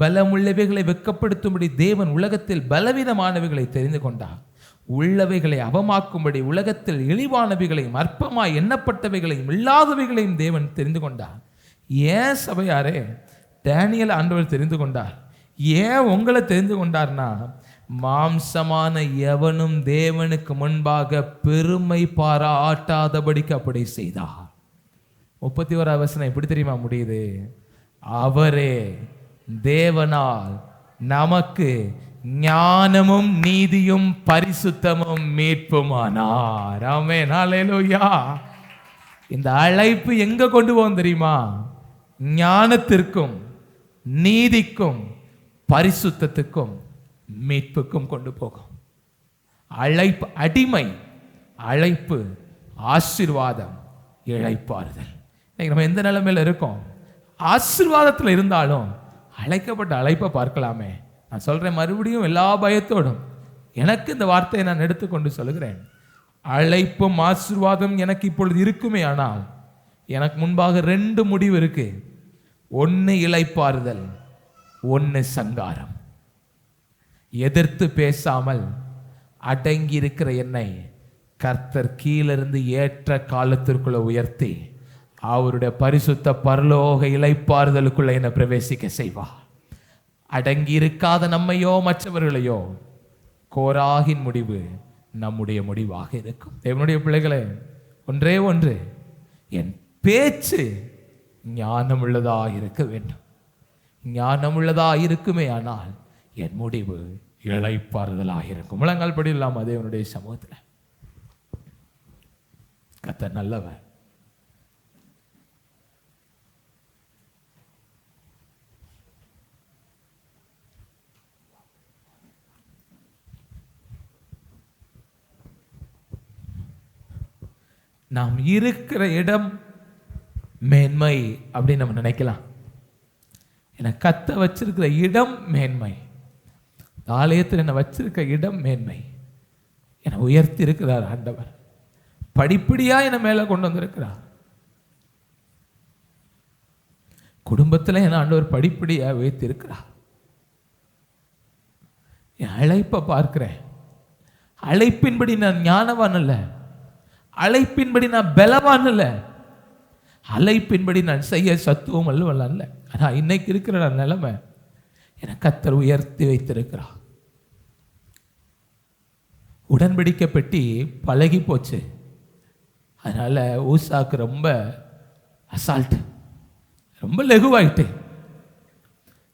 பலமுள்ளவைகளை வெட்கப்படுத்தும்படி தேவன் உலகத்தில் பலவீனமானவைகளை தெரிந்து கொண்டார். உள்ளவைகளை அவமாக்கும்படி உலகத்தில் இழிவானவைகளையும் அற்பமாய் எண்ணப்பட்டவைகளையும் இல்லாதவைகளையும் தேவன் தெரிந்து கொண்டார். ஏன் சபையாரே டேனியல் ஆண்டவர் தெரிந்து கொண்டார்? ஏன் உங்களை தெரிந்து கொண்டார்னா, மாம்சமான எவனும் தேவனுக்கு முன்பாக பெருமை பாராட்டாதபடிக்கு அப்படி செய்தார். 31ஆவது வசனம் எப்படி தெரியுமா முடியுது? அவரே தேவனால் நமக்கு ஞானமும் நீதியும் பரிசுத்தமும் மீட்புமானார். ஆமென், ஹல்லேலூயா. இந்த அழைப்பு எங்க கொண்டு போகும் தெரியுமா? ஞானத்திற்கும் நீதிக்கும் பரிசுத்தத்துக்கும் மீட்புக்கும் கொண்டு போகும். அழைப்பு அடிமை, அழைப்பு ஆசீர்வாதம், இளைப்பாறுதல். நம்ம எந்த நிலைமையில இருக்கோம்? ஆசீர்வாதத்தில் இருந்தாலும் அழைக்கப்பட்ட அழைப்பை பார்க்கலாமே. நான் சொல்றேன் மறுபடியும் எல்லா பயத்தோடும், எனக்கு இந்த வார்த்தையை நான் எடுத்துக்கொண்டு சொல்லுகிறேன். அழைப்பும் ஆசீர்வாதம் எனக்கு இப்பொழுது இருக்குமே, ஆனால் எனக்கு முன்பாக 2 முடிவு இருக்கு. 1 இளைப்பாறுதல், 1 சங்காரம். எதிர்த்து பேசாமல் அடங்கி இருக்கிற என்னை கர்த்தர் கீழிருந்து ஏற்ற காலத்திற்குள்ள உயர்த்தி அவருடைய பரிசுத்த பரலோக இளைப்பாறுதலுக்குள்ள என்னை பிரவேசிக்க செய்வார். அடங்கி இருக்காத நம்மையோ மற்றவர்களையோ கோராகின் முடிவு நம்முடைய முடிவாக இருக்கும். தேவனுடைய பிள்ளைகளே, ஒன்றே ஒன்று, என் பேச்சு ஞானமுள்ளதாக இருக்க வேண்டும். ஞானமுள்ளதாக இருக்குமே ஆனால் என் முடிவு இளைப்பாறுதலாக இருக்கும். முழங்கால் படியில்லாம தேவனுடைய சமூகத்தில். கர்த்தர் நல்லவர். நாம் இருக்கிற இடம் மேன்மை அப்படின்னு நம்ம நினைக்கலாம். என்னை கத்த வச்சிருக்கிற இடம் மேன்மை, ஆலயத்தில் என்னை வச்சிருக்க இடம் மேன்மை. என்னை உயர்த்தி இருக்கிறார் ஆண்டவர். படிப்படியா என்னை மேல கொண்டு வந்திருக்கிறார். குடும்பத்தில் என்ன ஆண்டவர் படிப்படியா உயர்த்தி இருக்கிறார். என் அழைப்பை பார்க்கிறேன். அழைப்பின்படி நான் ஞானவான் அல்ல, அழைப்பின்படி நான் பலவான் அல்ல, அழைப்பின்படி நான் செய்ய சத்துவம் அல்ல. ஆனா இன்னைக்கு இருக்கிற நிலைமை என்னை கர்த்தர் உயர்த்தி வைத்திருக்கிறார். உடன்படிக்கை பெட்டி பழகி போச்சு. அதனால ஊசாக்கு ரொம்ப அசால்ட்டு, ரொம்ப லெகுவாயிட்டு.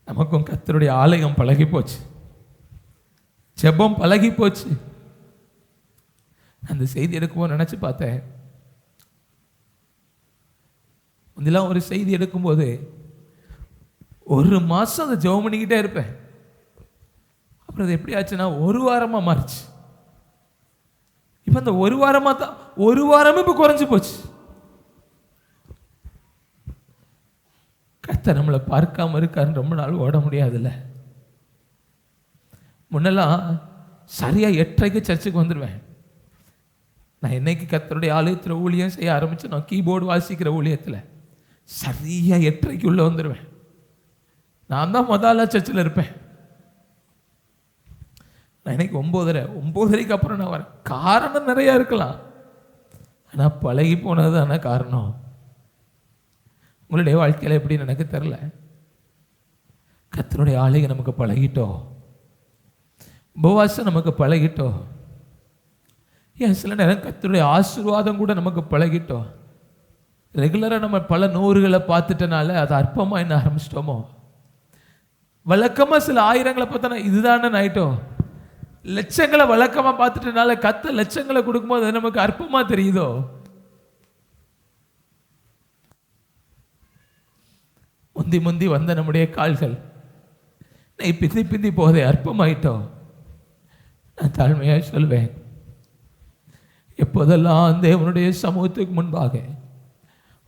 நமக்கும் கர்த்தருடைய ஆலயம் பழகி போச்சு, ஜெபம் பழகி போச்சு. அந்த செய்தி எடுக்கும்போது நினைச்சு பார்த்தேன், இதெல்லாம் ஒரு செய்தி எடுக்கும்போது ஒரு மாசம் அதை ஜெபம் பண்ணிக்கிட்டே இருப்பேன். அப்புறம் அது எப்படி ஆச்சுன்னா ஒரு வாரமா மாறிச்சு. இப்ப அந்த ஒரு வாரமே இப்ப குறைஞ்சு போச்சு. கர்த்தர் நம்மளை பார்க்காம இருக்காருன்னு ரொம்ப நாள் ஓட முடியாதுல்ல. முன்னெல்லாம் சரியா 8:30 சர்ச்சுக்கு வந்துடுவேன். நான் என்னைக்கு கர்த்தருடைய ஆலயத்தில் ஊழியம் செய்ய ஆரம்பிச்சு, நான் கீபோர்டு வாசிக்கிற ஊழியத்தில் சரியா 8:30 உள்ள வந்துடுவேன். நான் தான் முதல்ல சர்ச்சில் இருப்பேன். நான் இன்னைக்கு 9:30 அப்புறம் நான் வரேன். காரணம் நிறைய இருக்கலாம், ஆனால் பழகி போனது தானே காரணம். உங்களுடைய வாழ்க்கையில் எப்படின்னு எனக்கு தெரியல. கர்த்தருடைய ஆலயம் நமக்கு பழகிட்டோம், உபவாசம் நமக்கு பழகிட்டோம், ஏன் சில நேரம் கர்த்தருடைய ஆசீர்வாதம் கூட நமக்கு பழகிட்டோம். ரெகுலராக நம்ம பல நூறுகளை பார்த்துட்டனால அது அற்பமாக என்ன ஆரம்பிச்சிட்டோமோ. வழக்கமாக சில ஆயிரங்களை பார்த்தோன்னா இதுதானே ஆயிட்டோம். லட்சங்களை வழக்கமாக பார்த்துட்டனால கர்த்தர் லட்சங்களை கொடுக்கும்போது அது நமக்கு அற்பமாக தெரியுதோ. முந்தி வந்த நம்முடைய கால்கள் பிந்தி போதே அற்பமாயிட்டோம். நான் தாழ்மையாக சொல்வேன், எப்போதெல்லாம் தேவனுடைய சமூகத்துக்கு முன்பாக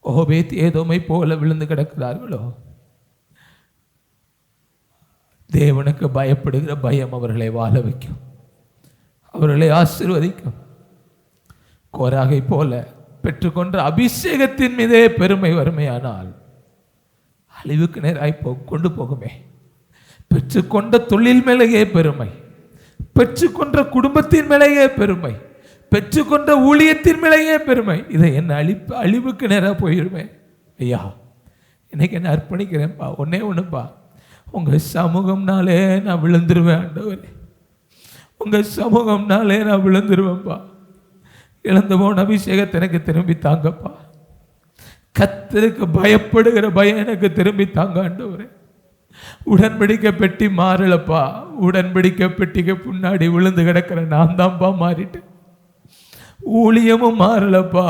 ஓபேத் ஏதோமை போல விழுந்து கிடக்கிறார்களோ, தேவனுக்கு பயப்படுகிற பயம் அவர்களை வாழ வைக்கும், அவர்களை ஆசீர்வதிக்கும். கோராகை போல பெற்றுக்கொண்ட அபிஷேகத்தின் மீதே பெருமை வறுமையானால் அழிவுக்கு நேராய் கொண்டு போகுமே. பெற்றுக்கொண்ட தொழில் மேலேயே பெருமை, பெற்றுக்கொண்ட குடும்பத்தின் மேலேயே பெருமை, பெற்றுக்கொண்ட ஊழியத்தின் மேலேயே பெருமை, இதை என்ன அழிவுக்கு நேராக போயிடுமே. ஐயா, இன்னைக்கு என்ன அர்ப்பணிக்கிறேன்ப்பா, ஒன்றுப்பா, உங்கள் சமூகம்னாலே நான் விழுந்துருவேன் ஆண்டவரே, உங்கள் சமூகம்னாலே நான் விழுந்துருவேன்ப்பா. இழந்து போன அபிஷேகத்தை எனக்கு திரும்பி தாங்கப்பா. கர்த்தருக்கு பயப்படுகிற பயம் எனக்கு திரும்பி தாங்க ஆண்டவரே. உடன்படிக்கை பெட்டி மாறலப்பா, உடன்படிக்கை பெட்டிக்கு முன்னாடி விழுந்து கிடக்கிற நான் தான்ப்பா மாறிட்டேன். ஊழியமும் மாறலப்பா,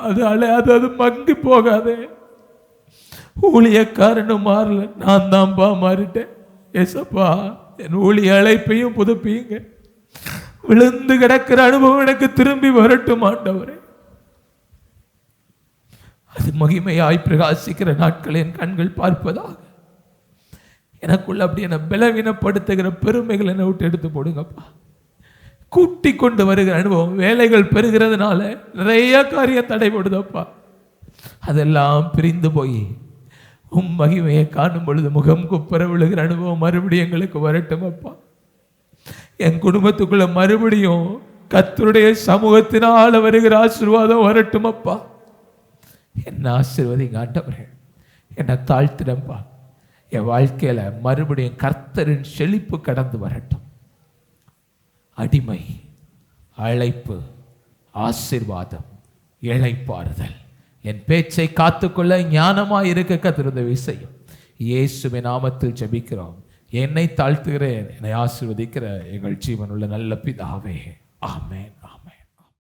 அது மங்கி போகாதே. ஊழியக்காரனும் மாறல, நான் தான்ப்பா மாறிட்டேன். ஏசப்பா, என் ஊழிய அழைப்பையும் புதுப்பியுங்க. விழுந்து கிடக்கிற அனுபவம் எனக்கு திரும்பி வரட்டும் ஆண்டவரே. அது மகிமையாய் பிரகாசிக்கிற நாட்கள் என் கண்கள் பார்ப்பதாக. எனக்குள்ள அப்படி என்னை பலவீனப்படுத்துகிற பெருமைகள் என்னை விட்டு எடுத்து போடுங்கப்பா. கூட்டி கொண்டு வருகிற அனுபவம், வேலைகள் பெறுகிறதுனால நிறைய காரியம் தடைபடுதப்பா, அதெல்லாம் பிரிந்து போய் உம் மகிமையை காணும் பொழுது முகம் குப்புற விழுகிற அனுபவம் மறுபடியும் எங்களுக்கு வரட்டும் அப்பா. என் குடும்பத்துக்குள்ள மறுபடியும் கர்த்தருடைய சமூகத்தினால வருகிற ஆசீர்வாதம் வரட்டும் அப்பா. என்ன ஆசீர்வதிங்க ஆண்டவரே, என்னை தாழ்த்திடப்பா. என் வாழ்க்கையில மறுபடியும் கர்த்தரின் செழிப்பு கடந்து வரட்டும். அடிமை, அழைப்பு, ஆசீர்வாதம், இளைப்பாறுதல், என் பேச்சை காத்துக்கொள்ள ஞானமாய் இருக்க கர்த்தர் உதவி செய்யும். இயேசுவின் நாமத்தில் ஜெபிக்கிறோம். என்னை தாழ்த்துகிறேன், என்னை ஆசீர்வதிக்கிற எங்கள் ஜீவனுள்ள நல்ல பிதாவே, ஆமென்.